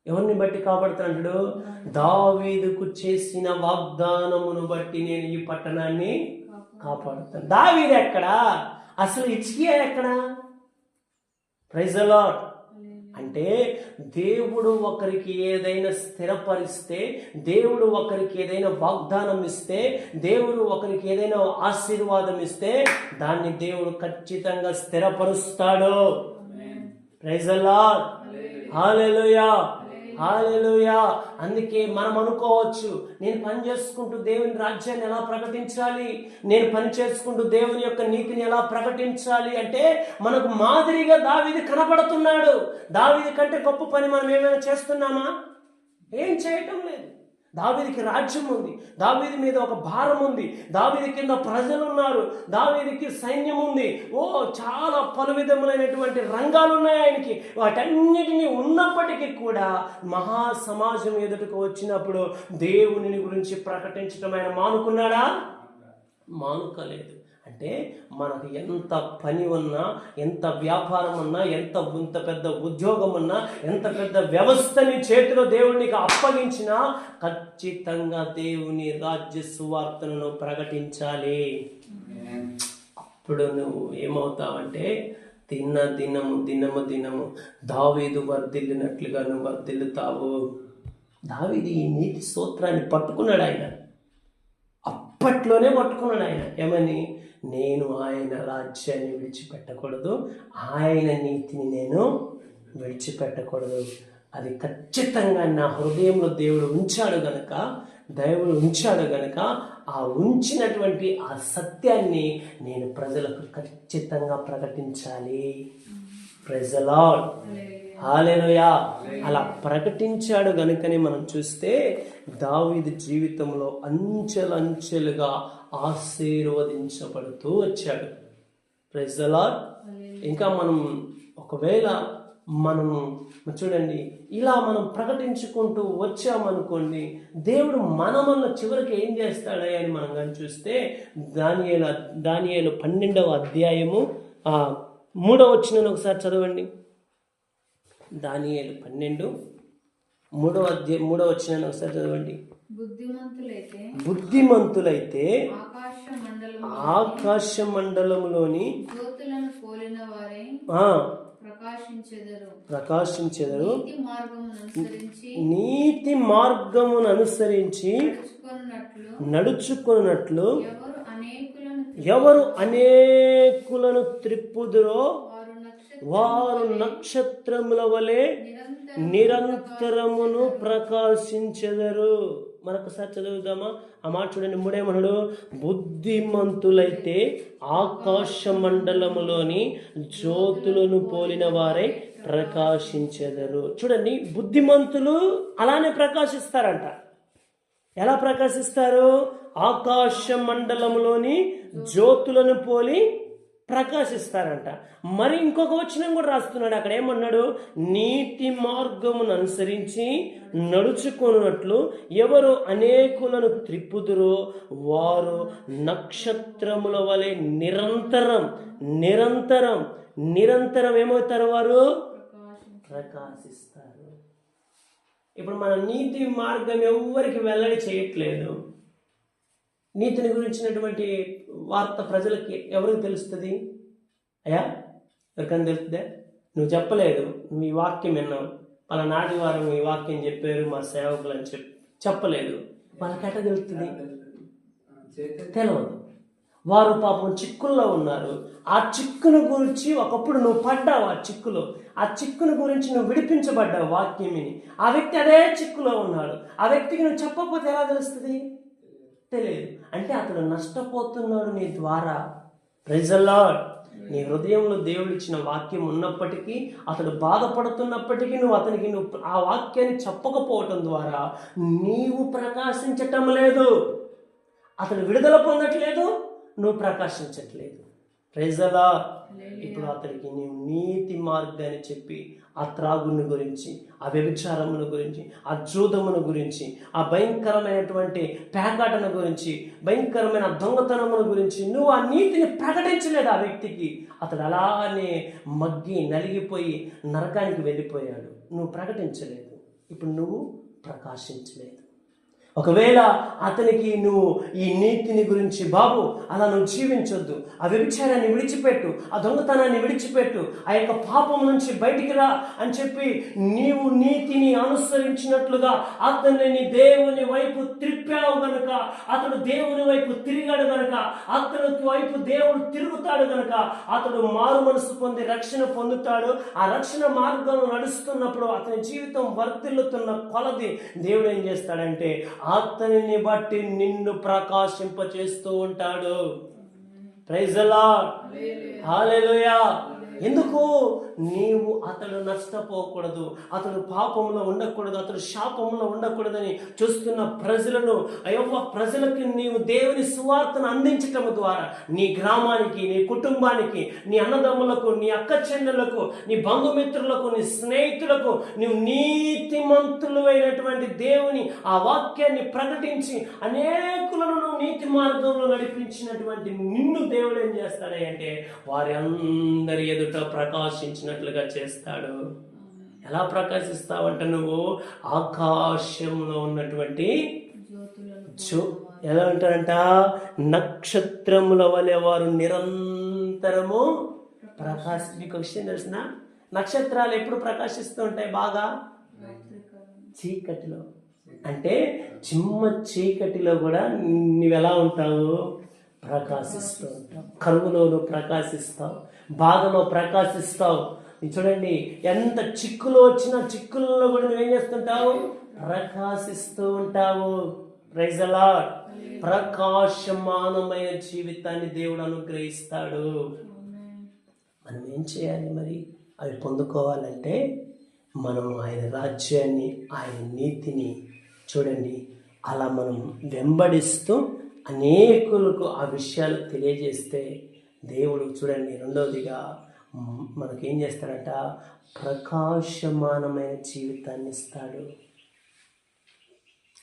ఎవరిని బట్టి కాపాడుతానంటాడు? దావీదుకు చేసిన వాగ్దానమును బట్టి నేను ఈ పట్టణాన్ని కాపాడుతాను. దావీదు ఎక్కడా? అసలు హిజ్కియా ఎక్కడా? Praise the Lord. అంటే దేవుడు ఒకరికి ఏదైనా స్థిరపరిస్తే, దేవుడు ఒకరికి ఏదైనా వాగ్దానం ఇస్తే, దేవుడు ఒకరికి ఏదైనా ఆశీర్వాదం ఇస్తే దాన్ని దేవుడు ఖచ్చితంగా స్థిరపరుస్తాడు. Praise the Lord, hallelujah, hallelujah. అందుకే మనం అనుకోవచ్చు, నేను పని చేసుకుంటూ దేవుని రాజ్యాన్ని ఎలా ప్రకటించాలి, నేను పని చేసుకుంటూ దేవుని యొక్క నీతిని ఎలా ప్రకటించాలి అంటే మనకు మాదిరిగా దావీదు కనపడుతున్నాడు. దావీదు కంటే గొప్ప పని మనం ఏమైనా చేస్తున్నామా? ఏం చేయటం లేదు. దావీదుకి రాజ్యం ఉంది, దావీదు మీద ఒక భారం ఉంది, దావీదు కింద ప్రజలు ఉన్నారు, దావీదుకి సైన్యం ఉంది. చాలా పలు విధములైనటువంటి రంగాలు ఉన్నాయి ఆయనకి. వాటన్నిటినీ ఉన్నప్పటికీ కూడా మహా సమాజం ఎదుటకు వచ్చినప్పుడు దేవుని గురించి ప్రకటించడం ఆయన మానుకున్నాడా? మానుకోలేదు. అంటే మనకు ఎంత పని ఉన్నా, ఎంత వ్యాపారం ఉన్నా, ఎంత పెద్ద ఉద్యోగం ఉన్నా, ఎంత పెద్ద వ్యవస్థని చేతిలో దేవునికి అప్పగించినా ఖచ్చితంగా దేవుని రాజ్య సువార్తను ప్రకటించాలి. అప్పుడు నువ్వు ఏమవుతావంటే దినము దావీదు వర్ధిల్లినట్లుగా నువ్వు వర్ధిల్లుతావు. దావీదు ఈ నీతి సూత్రాన్ని పట్టుకున్నాడు. ఆయన అప్పట్లోనే పట్టుకున్నాడు. ఆయన ఏమని? నేను ఆయన రాజ్యాన్ని విడిచిపెట్టకూడదు, ఆయన నీతిని నేను విడిచిపెట్టకూడదు. అది ఖచ్చితంగా నా హృదయంలో దేవుడు ఉంచాడు గనక ఆ ఉంచినటువంటి ఆ సత్యాన్ని నేను ప్రజలకు ఖచ్చితంగా ప్రకటించాలి. ప్రైజ్ ది లార్డ్, హల్లెలూయా. అలా ప్రకటించాడు గనుకనే మనం చూస్తే దావీదు జీవితంలో అంచెలంచెలుగా ఆశీర్వదించబడుతూ వచ్చాడు. Praise the Lord. ఇంకా మనం ఒకవేళ మనం చూడండి, ఇలా మనం ప్రకటించుకుంటూ వచ్చామనుకోండి, దేవుడు మనమన్న చివరికి ఏం చేస్తాడా అని మనం కానీ చూస్తే దానియేలు 12వ అధ్యాయము 3వ వచనాన్ని ఒకసారి చదవండి. దానియేలు 12 3వ వచనాన్ని ఒకసారి చదవండి. బుద్ధిమంతులైతే ఆకాశ మండలములోని ప్రకాశించెదరు, నీతి మార్గమును అనుసరించి నడుచుకున్నట్లు ఎవరు అనేకులను త్రిప్పుదురో వారు నక్షత్రముల వలె నిరంతరమును ప్రకాశించెదరు. మరొకసారి చదువుదామా ఆ మాట చూడండి. 3 బుద్ధిమంతులైతే ఆకాశ మండలములోని జ్యోతులను పోలిన వారై ప్రకాశించెదరు. చూడండి, బుద్ధిమంతులు అలానే ప్రకాశిస్తారంట. ఎలా ప్రకాశిస్తారు? ఆకాశ మండలములోని జ్యోతులను పోలి ప్రకాశిస్తారంట. మరి ఇంకొక వచనం కూడా రాస్తున్నాడు. అక్కడ ఏమన్నాడు? నీతి మార్గమును అనుసరించి నడుచుకున్నట్లు ఎవరు అనేకులను త్రిప్పుదురో వారు నక్షత్రముల వలె నిరంతరం ఏమవుతారు? వారు ప్రకాశిస్తారు. ఇప్పుడు మన నీతి మార్గం ఎవరికి వెల్లడి చేయట్లేదు. నీతిని గురించినటువంటి వార్త ప్రజలకి ఎవరికి తెలుస్తుంది? అయ్యా, ఎవరికైనా తెలుస్తుందా? నువ్వు చెప్పలేదు, నువ్వు ఈ వాక్యం విన్నావు, పలానాటి వారం ఈ వాక్యం చెప్పారు మా సేవకులు అని చెప్పలేదు. వాళ్ళకి ఎట్లా తెలుస్తుంది? తెలియదు. వారు పాపం చిక్కుల్లో ఉన్నారు. ఆ చిక్కును గురించి ఒకప్పుడు నువ్వు పడ్డావు. ఆ చిక్కును గురించి నువ్వు విడిపించబడ్డావు వాక్యం విని. ఆ వ్యక్తి అదే చిక్కులో ఉన్నాడు. ఆ వ్యక్తికి నువ్వు చెప్పకపోతే ఎలా తెలుస్తుంది? తెలియదు. అంటే అతడు నష్టపోతున్నాడు నీ ద్వారా. Praise the Lord. నీ హృదయంలో దేవుడు ఇచ్చిన వాక్యం ఉన్నప్పటికీ, అతడు బాధపడుతున్నప్పటికీ నువ్వు ఆ వాక్యాన్ని చెప్పకపోవటం ద్వారా నీవు ప్రకాశించటం లేదు. అతడు విడుదల పొందట్లేదు, నువ్వు ప్రకాశించట్లేదు. Praise the lord. ఇప్పుడు అతడికి నీవు నీతి మార్గాన్ని చెప్పి ఆ త్రాగుని గురించి, ఆ వ్యభిచారముల గురించి, ఆ జూదముల గురించి, ఆ భయంకరమైనటువంటి పేకాటను గురించి, భయంకరమైన దొంగతనముల గురించి నువ్వు ఆ నీతిని ప్రకటించలేదు ఆ వ్యక్తికి. అతడు అలానే మగ్గి నలిగిపోయి నరకానికి వెళ్ళిపోయాడు. నువ్వు ప్రకటించలేదు. ఇప్పుడు నువ్వు ప్రకాశించలేదు. ఒకవేళ అతనికి నువ్వు ఈ నీతిని గురించి, బాబు అలా నువ్వు జీవించొద్దు, ఆ వ్యభిచారాన్ని విడిచిపెట్టు, ఆ దొంగతనాన్ని విడిచిపెట్టు, ఆ యొక్క పాపం నుంచి బయటికి రా అని చెప్పి నీవు నీతిని అనుసరించినట్లుగా అతన్ని దేవుని వైపు త్రిప్పావు గనుక, అతడు దేవుని వైపు తిరిగాడు గనుక, అతని వైపు దేవుడు తిరుగుతాడు గనుక అతడు మారు మనసు పొంది రక్షణ పొందుతాడు. ఆ రక్షణ మార్గంలో నడుస్తున్నప్పుడు అతని జీవితం వర్తిల్లుతున్న కొలది దేవుడు ఏం చేస్తాడంటే అతనిని బట్టి నిన్ను ప్రకాశింపచేస్తూ ఉంటాడు. Praise the Lord. హల్లెలూయా. ఎందుకు? నీవు అతడు నష్టపోకూడదు, అతడు పాపంలో ఉండకూడదు, అతడు శాపంలో ఉండకూడదని చూస్తున్న ప్రజలను, ప్రజలకి నీవు దేవుని సువార్తను అందించటం ద్వారా నీ గ్రామానికి, నీ కుటుంబానికి, నీ అన్నదమ్ములకు, నీ అక్క చెల్లెలకు, నీ బంధుమిత్రులకు, నీ స్నేహితులకు నీవు నీతిమంతులు అయినటువంటి దేవుని ఆ వాక్యాన్ని ప్రకటించి అనేకులను నువ్వు నీతి మార్గంలో నడిపించినటువంటి నిన్ను దేవుడు ఏం చేస్తాడంటే వారి అందరి ఎదుట ప్రకాశించినట్లుగా చేస్తాడు. ఎలా ప్రకాశిస్తావంట? నువ్వు ఆకాశంలో ఉన్నటువంటి ఎలా ఉంటారంట, నక్షత్రముల వలె వారు నిరంతరము నీకు విషయం తెలిసిన, నక్షత్రాలు ఎప్పుడు ప్రకాశిస్తూ ఉంటాయి? బాగా చీకటిలో. అంటే చిమ్మ చీకటిలో కూడా నువ్వెలా ఉంటావు? ప్రకాశిస్తూ ఉంటావు. కరువులో ప్రకాశిస్తావు, బాధలో ప్రకాశిస్తావు. చూడండి, ఎంత చిక్కులు వచ్చినా చిక్కులలో కూడా నువ్వేం చేస్తుంటావు? ప్రకాశిస్తూ ఉంటావు. Praise the lord. ప్రకాశమానమైన జీవితాన్ని దేవుడు అనుగ్రహిస్తాడు. మనం ఏం చేయాలి మరి? అవి పొందుకోవాలంటే మనం ఆయన రాజ్యాన్ని, ఆయన నీతిని చూడండి అలా మనం వెంబడిస్తూ అనేకులకు ఆ విషయాలు తెలియజేస్తే దేవుడు చూడండి రెండవదిగా మనకేం చేస్తాడంట? ప్రకాశమానమైన జీవితాన్ని ఇస్తాడు.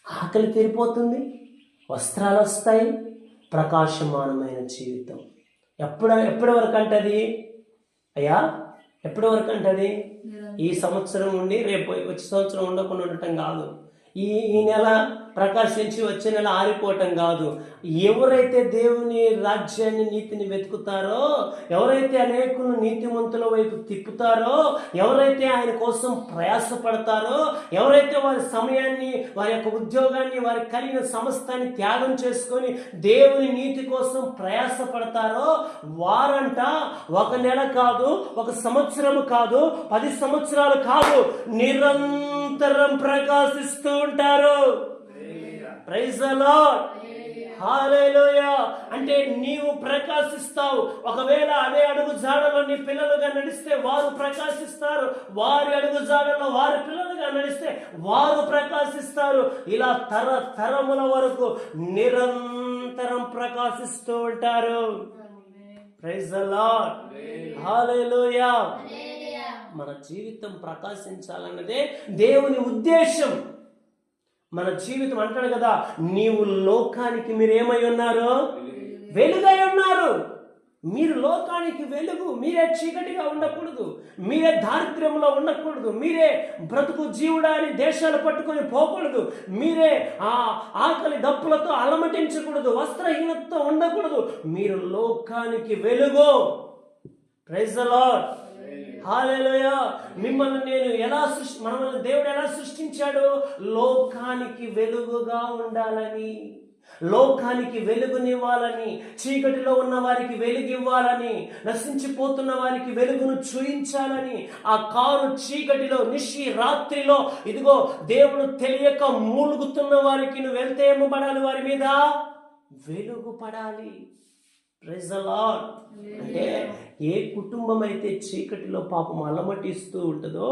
ఆకలి తీరిపోతుంది, వస్త్రాలు వస్తాయి, ప్రకాశమానమైన జీవితం. ఎప్పటి వరకు అంటది? అయ్యా ఎప్పటి వరకు అంటది? ఈ సంవత్సరం ఉండి రేపు వచ్చే సంవత్సరం ఉండకుండా ఉండటం కాదు, ఈ నెల ప్రకాశించి వచ్చే నెల ఆరిపోవటం కాదు. ఎవరైతే దేవుని రాజ్యాన్ని, నీతిని వెతుకుతారో, ఎవరైతే అనేకులను నీతిమంతుల వైపు తిప్పుతారో, ఎవరైతే ఆయన కోసం ప్రయాసపడతారో, ఎవరైతే వారి సమయాన్ని, వారి యొక్క ఉద్యోగాన్ని, వారి కలిగిన సమస్తాన్ని త్యాగం చేసుకొని దేవుని నీతి కోసం ప్రయాసపడతారో వారంట ఒక నెల కాదు, ఒక సంవత్సరము కాదు, 10 సంవత్సరాలు కాదు, నిరంతరం ప్రకాశిస్తూ ఉంటారు. Praise the Lord. హల్లెలూయా. అంటే నీవు ప్రకాశిస్తావు. ఒకవేళ అదే అడుగు జాడలో నీ పిల్లలుగా నడిస్తే వారు ప్రకాశిస్తారు, వారి అడుగు జాడలో వారి పిల్లలుగా నడిస్తే వారు ప్రకాశిస్తారు. ఇలా తరముల వరకు నిరంతరం ప్రకాశిస్తూ ఉంటారు. Praise the Lord. హల్లెలూయా. మన జీవితం ప్రకాశించాలన్నదే దేవుని ఉద్దేశం. మన జీవితం అంటాడు కదా, నీవు లోకానికి మీరేమై ఉన్నారు? వెలుగై ఉన్నారు. మీరు లోకానికి వెలుగు. మీరే చీకటిగా ఉండకూడదు, మీరే దారిద్ర్యంలో ఉండకూడదు, మీరే బ్రతుకు జీవుడా అని దేశాలు పట్టుకొని పోకూడదు, మీరే ఆ ఆకలి దప్పులతో అలమటించకూడదు, వస్త్రహీనతతో ఉండకూడదు. మీరు లోకానికి వెలుగు. Praise the Lord. హల్లెలూయా. మిమ్మల్ని మనల్ని దేవుడు ఎలా సృష్టించాడు? లోకానికి వెలుగుగా ఉండాలని, లోకానికి వెలుగునివ్వాలని, చీకటిలో ఉన్న వారికి వెలుగివ్వాలని, నశించిపోతున్న వారికి వెలుగును చూయించాలని. ఆ కారు చీకటిలో నిశి రాత్రిలో ఇదిగో దేవుడు తెలియక మూలుగుతున్న వారికి నువ్వు వెళ్తే ఏమబడాలి? వారి మీద వెలుగు పడాలి. Praise the Lord. అంటే ఏ కుటుంబం అయితే చీకటిలో పాపం అలమటిస్తూ ఉంటుందో,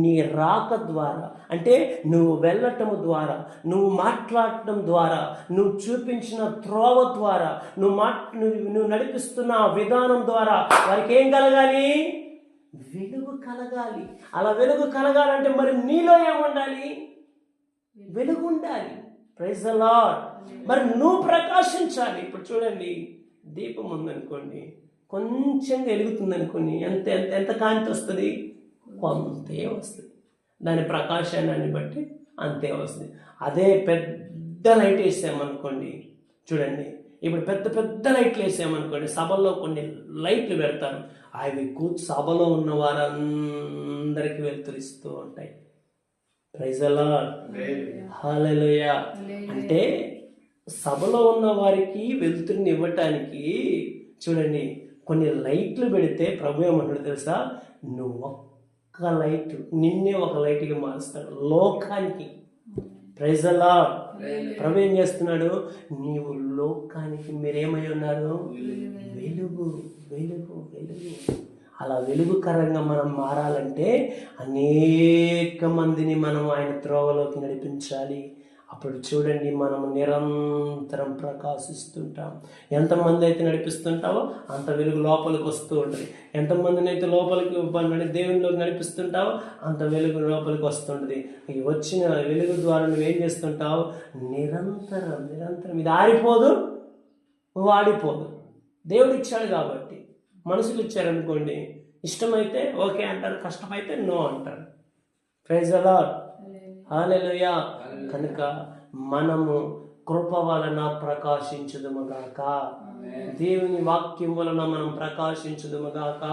నీ రాక ద్వారా, అంటే నువ్వు వెళ్ళటం ద్వారా, నువ్వు మాట్లాడటం ద్వారా, నువ్వు చూపించిన త్రోవ ద్వారా, నువ్వు నడిపిస్తున్న విధానం ద్వారా వారికి ఏం కలగాలి? వెలుగు కలగాలి. అలా వెలుగు కలగాలంటే మరి నీలో ఏముండాలి? వెలుగు ఉండాలి. Praise the Lord. మరి నువ్వు ప్రకాశించాలి. ఇప్పుడు చూడండి, దీపం ఉందనుకోండి, కొంచెం వెలుగుతుంది అనుకోండి, ఎంత ఎంత ఎంత కాంతి వస్తుంది? కొంతే వస్తుంది. దాని ప్రకాశాన్ని బట్టి అంతే వస్తుంది. అదే పెద్ద లైట్ వేసామనుకోండి, చూడండి, ఇప్పుడు పెద్ద పెద్ద లైట్లు వేసామనుకోండి, సభల్లో కొన్ని లైట్లు పెడతారు, అవి సభలో ఉన్న వారందరికీ వెలుతురిస్తూ ఉంటాయి. Praise the Lord. హల్లెలూయా. అంటే సభలో ఉన్న వారికి వెలుతురిని ఇవ్వటానికి చూడండి, కొన్ని లైట్లు పెడితే ప్రభు ఏమంటాడు తెలుసా? నువ్వు ఒక్క లైట్, నిన్నే ఒక లైట్గా మారుస్తాడు లోకానికి. Praise the lord. ప్రభు ఏం చేస్తున్నాడు? నీవు లోకానికి మీరేమై ఉన్నారు? వెలుగు, వెలుగు, వెలుగు. అలా వెలుగుకరంగా మనం మారాలంటే అనేక మందిని మనం ఆయన త్రోవలోకి నడిపించాలి. అప్పుడు చూడండి, మనం నిరంతరం ప్రకాశిస్తుంటాం. ఎంతమంది అయితే నడిపిస్తుంటావో అంత వెలుగు లోపలికి వస్తూ ఉంటుంది. ఎంతమందిని అయితే లోపలికి దేవునిలోకి నడిపిస్తుంటావో అంత వెలుగు లోపలికి వస్తుంటుంది. ఈ వచ్చిన వెలుగు ద్వారా నువ్వేం చేస్తుంటావు? నిరంతరం నిరంతరం ఇది ఆరిపోదు, వాడిపోదు. దేవుడు ఇచ్చాడు కాబట్టి. మనుషులు ఇచ్చారనుకోండి, ఇష్టమైతే ఓకే అంటారు, కష్టమైతే నో అంటారు. Praise the Lord. హల్లెలూయా. కనుక మనము కృప వలన ప్రకాశించుదుముగాక, దేవుని వాక్యం వలన మనం ప్రకాశించుదుముగాక.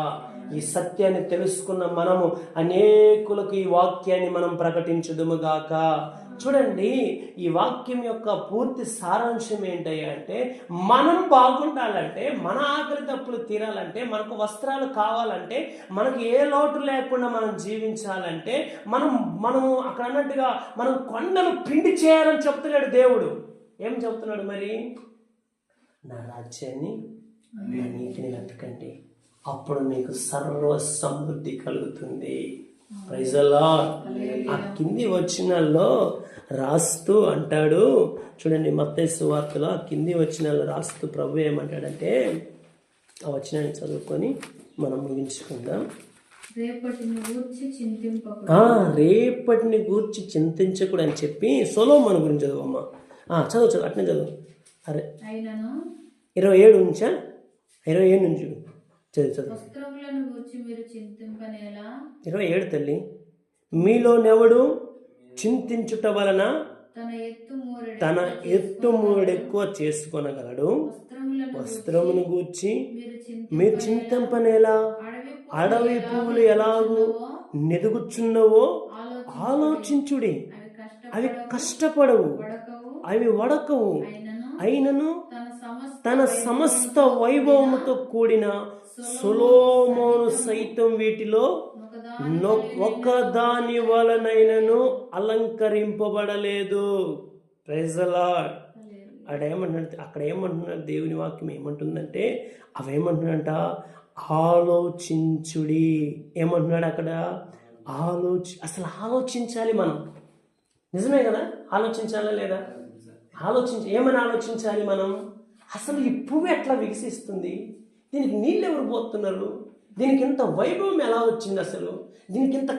ఈ సత్యాన్ని తెలుసుకున్న మనము అనేకులకు ఈ వాక్యాన్ని మనం ప్రకటించుదుముగాక. చూడండి, ఈ వాక్యం యొక్క పూర్తి సారాంశం ఏంటంటే, మనం బాగుండాలంటే, మన ఆకలి తప్పులు తీరాలంటే, మనకు వస్త్రాలు కావాలంటే, మనకు ఏ లోటు లేకుండా మనం జీవించాలంటే, మనము అక్కడ అన్నట్టుగా మనం కొండలు పిండి చేయాలని చెప్తున్నాడు దేవుడు. ఏం చెప్తున్నాడు మరి? నా రాజ్యాన్ని, నా నీతిని వెతకండి, అప్పుడు మీకు సర్వ సమృద్ధి కలుగుతుంది. Praise the Lord. ఆ కింది వచనాల్లో రాస్తూ అంటాడు, చూడండి, మత్తయి సువార్తలో ఆ కింది వచనాల్లో రాస్తూ ప్రభు ఏమంటాడంటే, ఆ వచనాన్ని చదువుకొని మనం ముగించుకుందాం. రేపటిని గూర్చి చింతించకూడదు అని చెప్పి సొలొమోను గురించి చదువమ్మా. చదువు అట్నే చదువు. అరే 27 నుంచా? 27 నుంచి చదువు. 27 తల్లి. మీలోనెవడు చింతించుట వలన తన ఎత్తు మూడెక్కువ చేసుకొనగలడు? వస్త్రమును గూర్చి మీరు చింతింపనేలా? అడవి పువ్వులు ఎలాగూ నెదుగుచున్నవో ఆలోచించుడి. అవి కష్టపడవు, అవి వడకవు, అయినను తన సమస్త వైభవముతో కూడిన సొలొమోను సైతం వీటిలో ఒక దాని వలనైనను అలంకరింపబడలేదు. Praise the Lord. అక్కడ ఏమంటున్నాడు? దేవుని వాక్యం ఏమంటుందంటే, అవేమంటున్నాడంట? ఆలోచించుడి. ఏమంటున్నాడు అక్కడ? అసలు ఆలోచించాలి మనం. నిజమే కదా? ఆలోచించాలా లేదా? ఏమని ఆలోచించాలి మనం? అసలు ఈ పువ్వు ఎట్లా వికసిస్తుంది? దీనికి నీళ్ళు ఎవరు పోతున్నారు? దీనికి ఇంత వైభవం ఎలా వచ్చింది? అసలు దీనికి ఇంత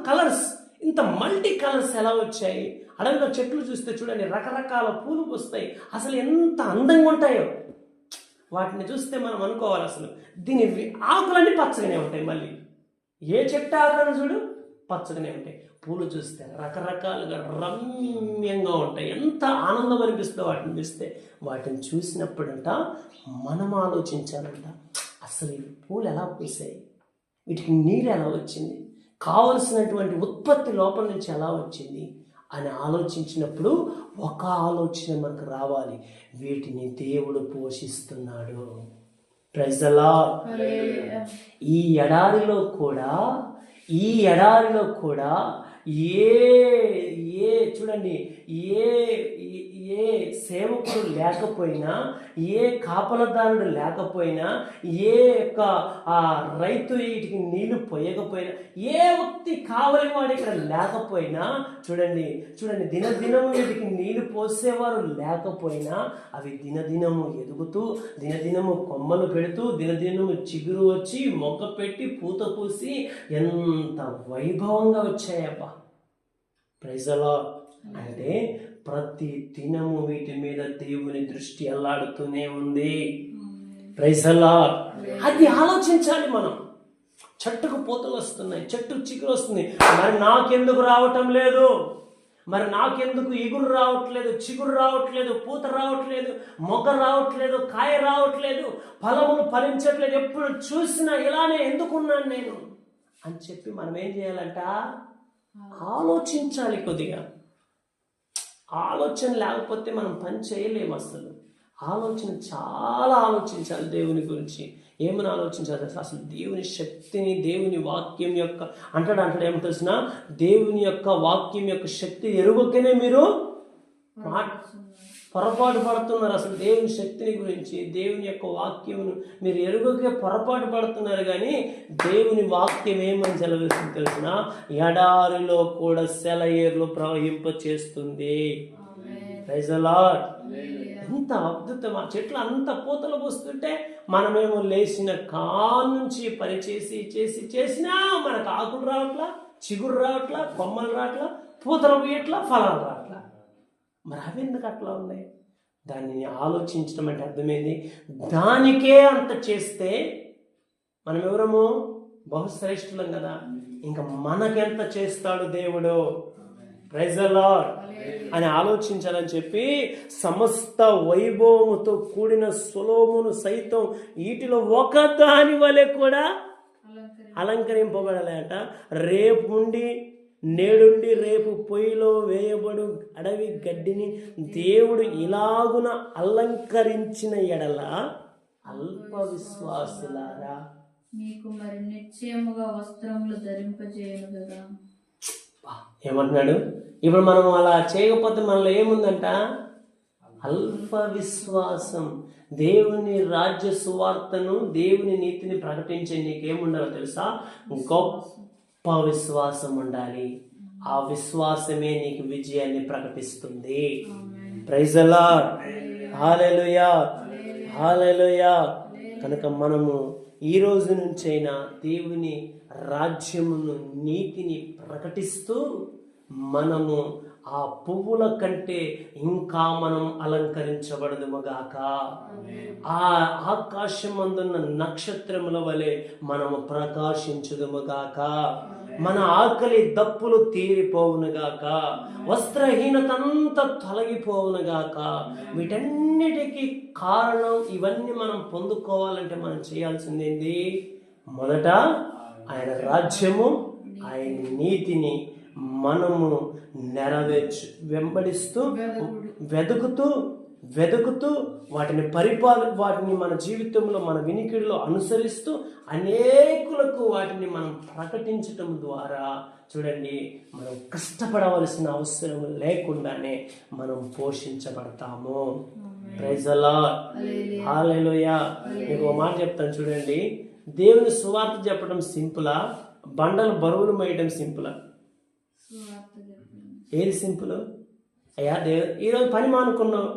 కలర్స్, ఇంత మల్టీ కలర్స్ ఎలా వచ్చాయి? అడవిలో చెట్లు చూస్తే చూడండి, రకరకాల పూలు పూస్తాయి, అసలు ఎంత అందంగా ఉంటాయో. వాటిని చూస్తే మనం అనుకోవాలి, అసలు దీని ఆకులన్నీ పచ్చగానే ఉంటాయి. మళ్ళీ ఏ చెట్టు ఆకులను చూడు పచ్చగానే ఉంటాయి. పూలు చూస్తే రకరకాలుగా రమ్యంగా ఉంటాయి. ఎంత ఆనందం అనిపిస్తుందో వాటిని చూస్తే. వాటిని చూసినప్పుడంట మనం ఆలోచించాలంట, అసలు ఈ పూలు ఎలా పూసాయి, వీటికి నీరు ఎలా వచ్చింది, కావలసినటువంటి ఉత్పత్తి లోపల నుంచి ఎలా వచ్చింది అని ఆలోచించినప్పుడు ఒక ఆలోచన మనకు రావాలి, వీటిని దేవుడు పోషిస్తున్నాడు. Praise the Lord. ఈ ఎడారిలో కూడా చూడండి, ఏ సేవకుడు లేకపోయినా, ఏ కాపలదారుడు లేకపోయినా, ఏ యొక్క రైతు వీటికి నీళ్లు పోయకపోయినా, ఏ వ్యక్తి కావలి వాడు ఇక్కడ లేకపోయినా, చూడండి దినదినము వీటికి నీళ్లు పోసేవారు లేకపోయినా అవి దినదినము ఎదుగుతూ, దినదినము కొమ్మలు పెడుతూ, దినదినము చిగురు వచ్చి, మొక్క పెట్టి, పూత పూసి ఎంత వైభవంగా వచ్చాయబ్బా. Praise the Lord. అంటే ప్రతి దినము వీటి మీద దేవుని దృష్టి అల్లాడుతూనే ఉంది. Praise the Lord. అది ఆలోచించాలి మనం. చెట్టుకు పూతలు వస్తున్నాయి, చెట్టుకు చిగురు వస్తుంది, మరి నాకెందుకు రావటం లేదు, మరి నాకెందుకు ఇగురు రావట్లేదు, చిగురు రావట్లేదు, పూత రావట్లేదు, మొగ్గ రావట్లేదు, కాయ రావట్లేదు, ఫలములు ఫలించట్లేదు, ఎప్పుడు చూసినా ఇలానే ఎందుకున్నాను నేను అని చెప్పి మనం ఏం చేయాలంట, ఆలోచించాలి. కొద్దిగా ఆలోచన లేకపోతే మనం పని చేయలేము. అసలు చాలా ఆలోచించాలి దేవుని గురించి. ఏమని ఆలోచించాలి అసలు? దేవుని శక్తిని, దేవుని వాక్యం యొక్క అంటాడు ఏమో తెలిసిన, దేవుని యొక్క వాక్యం యొక్క శక్తి ఎరుగకనే మీరు పొరపాటు పడుతున్నారు. అసలు దేవుని శక్తిని గురించి, దేవుని యొక్క వాక్యమును మీరు ఎరుగకే పొరపాటు పడుతున్నారు. కానీ దేవుని వాక్యం ఏమని సెలవిస్తుంది తెలిసిన, ఎడారిలో కూడా సెలయేర్లు ప్రవహింప చేస్తుంది. Praise the Lord. ఎంత అద్భుతం! ఆ చెట్లు అంత పూతలు పోస్తుంటే మనమేమో లేచిన నుంచి పని చేసినా మనకు ఆకులు రావట్లా, చిగురు రావట్లా, కొమ్మలు రావట్లా, పూతలు పోయట్లా, ఫలాలు రావట్లా. మరి అవి ఎందుకు అట్లా ఉన్నాయి? దాన్ని ఆలోచించడం అంటే అర్థమైంది. దానికే అంత చేస్తే మనం ఎవరము? బహుశ్రేష్ఠులం కదా. ఇంకా మనకెంత చేస్తాడు దేవుడు? ప్రైజ్ ది లార్డ్ అని ఆలోచించాలని చెప్పి సమస్త వైభవముతో కూడిన సొలొమోను సైతం వీటిలో ఒకదాని వలె కూడా అలంకరింపబడలేట. నేడుండి రేపు పొయ్యిలో వేయబడు అడవి గడ్డిని దేవుడు ఇలాగున అలంకరించిన ఎడల అల్ప విశ్వాసులారా మీకు మరి నిశ్చయముగా వస్త్రములు ధరింపజేయను కదా. ఏమంటున్నాడు? ఇప్పుడు మనం అలా చేయకపోతే మనలో ఏముందంట? అల్ప విశ్వాసం. దేవుని రాజ్య సువార్తను, దేవుని నీతిని ప్రకటించే నీకేముండాలో తెలుసా? గొప్ప విశ్వాసం ఉండాలి. ఆ విశ్వాసమే నీకు విజయాన్ని ప్రకటిస్తుంది. Praise the Lord. Hallelujah, hallelujah. కనుక మనము ఈ రోజు నుంచైనా దేవుని రాజ్యమును, నీతిని ప్రకటిస్తూ మనము ఆ పువ్వుల కంటే ఇంకా మనం అలంకరించబడదుముగాక. ఆ ఆకాశమందున్న నక్షత్రముల వలె మనము ప్రకాశించుదుముగాక. మన ఆకలి దప్పులు తీరిపోవునుగాక. వస్త్రహీనతంతా తొలగిపోవునుగాక. వీటన్నిటికీ కారణం, ఇవన్నీ మనం పొందుకోవాలంటే మనం చేయాల్సిందేంటి? మొదట ఆయన రాజ్యము, ఆయన నీతిని మనము వెంబడిస్తూ వెతుకుతూ వాటిని మన జీవితంలో, మన వినికిడిలో అనుసరిస్తూ అనేకులకు వాటిని మనం ప్రకటించటం ద్వారా చూడండి, మనం కష్టపడవలసిన అవసరం లేకుండానే మనం పోషించబడతాము. Praise the Lord. హల్లెలూయా. మీకు ఒక మాట చెప్తాను చూడండి. దేవుని సువార్త చెప్పడం సింపులా, బండలు బరువులు మోయడం సింపులా? ఏది సింపుల్? అయ్యా ఈరోజు పని మానుకున్నావు,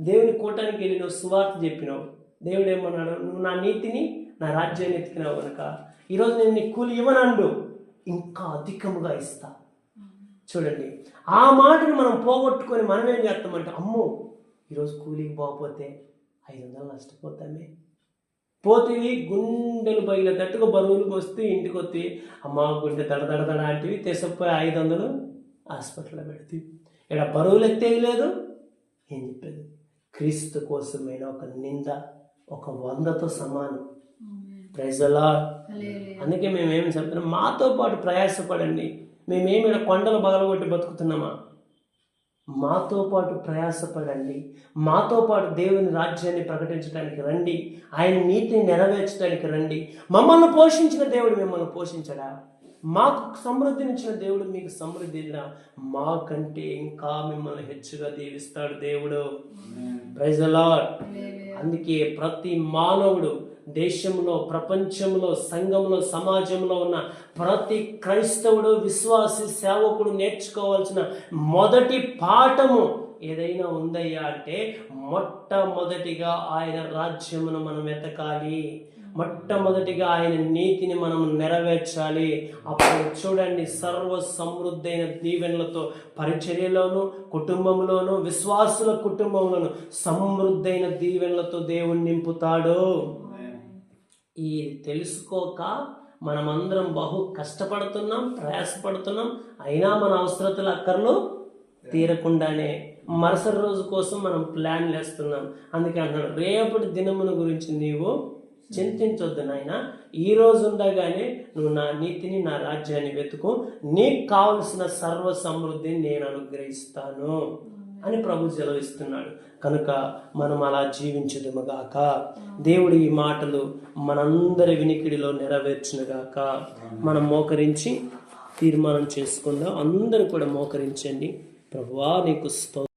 దేవుని కూటానికి వెళ్ళి నువ్వు సువార్త చెప్పినావు. దేవుడు ఏమన్నాడు? నువ్వు నా నీతిని, నా రాజ్యాన్ని ఎత్తికినావు కనుక ఈరోజు నేను నీ కూలి ఇవ్వనండు, ఇంకా అధికముగా ఇస్తా. చూడండి, ఆ మాటను మనం పోగొట్టుకొని మనం ఏం చేస్తామంటే, అమ్మో ఈరోజు కూలికి పోకపోతే 500 నష్టపోతామే. పోతివి గుండెలు బయలుదేట్టుగా బరువులు వస్తే ఇంటికి వస్తే అమ్మ గుండె దడదడ అంటివి తెసపోయి 500 హాస్పిటల్లో పెడితే ఇక్కడ బరువులు ఎత్తేయలేదు. ఏం చెప్పేది? క్రీస్తు కోసమైన ఒక నింద 100తో సమానం. Praise the Lord. అందుకే మేమేమి చెప్తున్నాం, మాతో పాటు ప్రయాసపడండి. మేమేమి కొండలు బగలగొట్టి బతుకుతున్నామా? మాతో పాటు ప్రయాసపడండి. మాతో పాటు దేవుని రాజ్యాన్ని ప్రకటించడానికి రండి. ఆయన నీతిని నెరవేర్చడానికి రండి. మమ్మల్ని పోషించిన దేవుడు మిమ్మల్ని పోషించడా? మాకు సమృద్ధినిచ్చిన దేవుడు మీకు సమృద్ధిగా మాకంటే ఇంకా మిమ్మల్ని హెచ్చుగా దీవిస్తాడు దేవుడు. Praise the Lord. అందుకే ప్రతి మానవుడు దేశంలో, ప్రపంచంలో, సంఘంలో, సమాజంలో ఉన్న ప్రతి క్రైస్తవుడు, విశ్వాసి, సేవకుడు నేర్చుకోవాల్సిన మొదటి పాఠము ఏదైనా ఉందయ్యా అంటే మొట్టమొదటిగా ఆయన రాజ్యమును మనం వెతకాలి. మొట్టమొదటిగా ఆయన నీతిని మనం నెరవేర్చాలి. అప్పుడు చూడండి, సర్వ సమృద్ధైన దీవెనలతో పరిచర్యలోను, కుటుంబంలోను, విశ్వాసుల కుటుంబంలోను సమృద్ధైన దీవెనలతో దేవుడు నింపుతాడు. ఈ తెలుసుకోక మనమందరం బహు కష్టపడుతున్నాం, ప్రయాసపడుతున్నాం. అయినా మన అవసరతల అక్కర్లు తీరకుండానే మరుసటి రోజు కోసం మనం ప్లాన్లు వేస్తున్నాం. అందుకే అన్నాడు, రేపటి దినమున గురించి నీవు చింతించొద్దు నాయన, ఈ రోజు ఉండగానే నువ్వు నా నీతిని, నా రాజ్యాన్ని వెతుకు, నీకు కావలసిన సర్వ సమృద్ధిని నేను అనుగ్రహిస్తాను అని ప్రభు సెలవిస్తున్నాడు. కనుక మనం అలా జీవించదుముగాక. దేవుడి ఈ మాటలు మనందరి వినికిడిలో నెరవేర్చునుగాక. మనం మోకరించి తీర్మానం చేసుకుందాం. అందరూ కూడా మోకరించండి. ప్రభువా నీకు స్తోత్రం.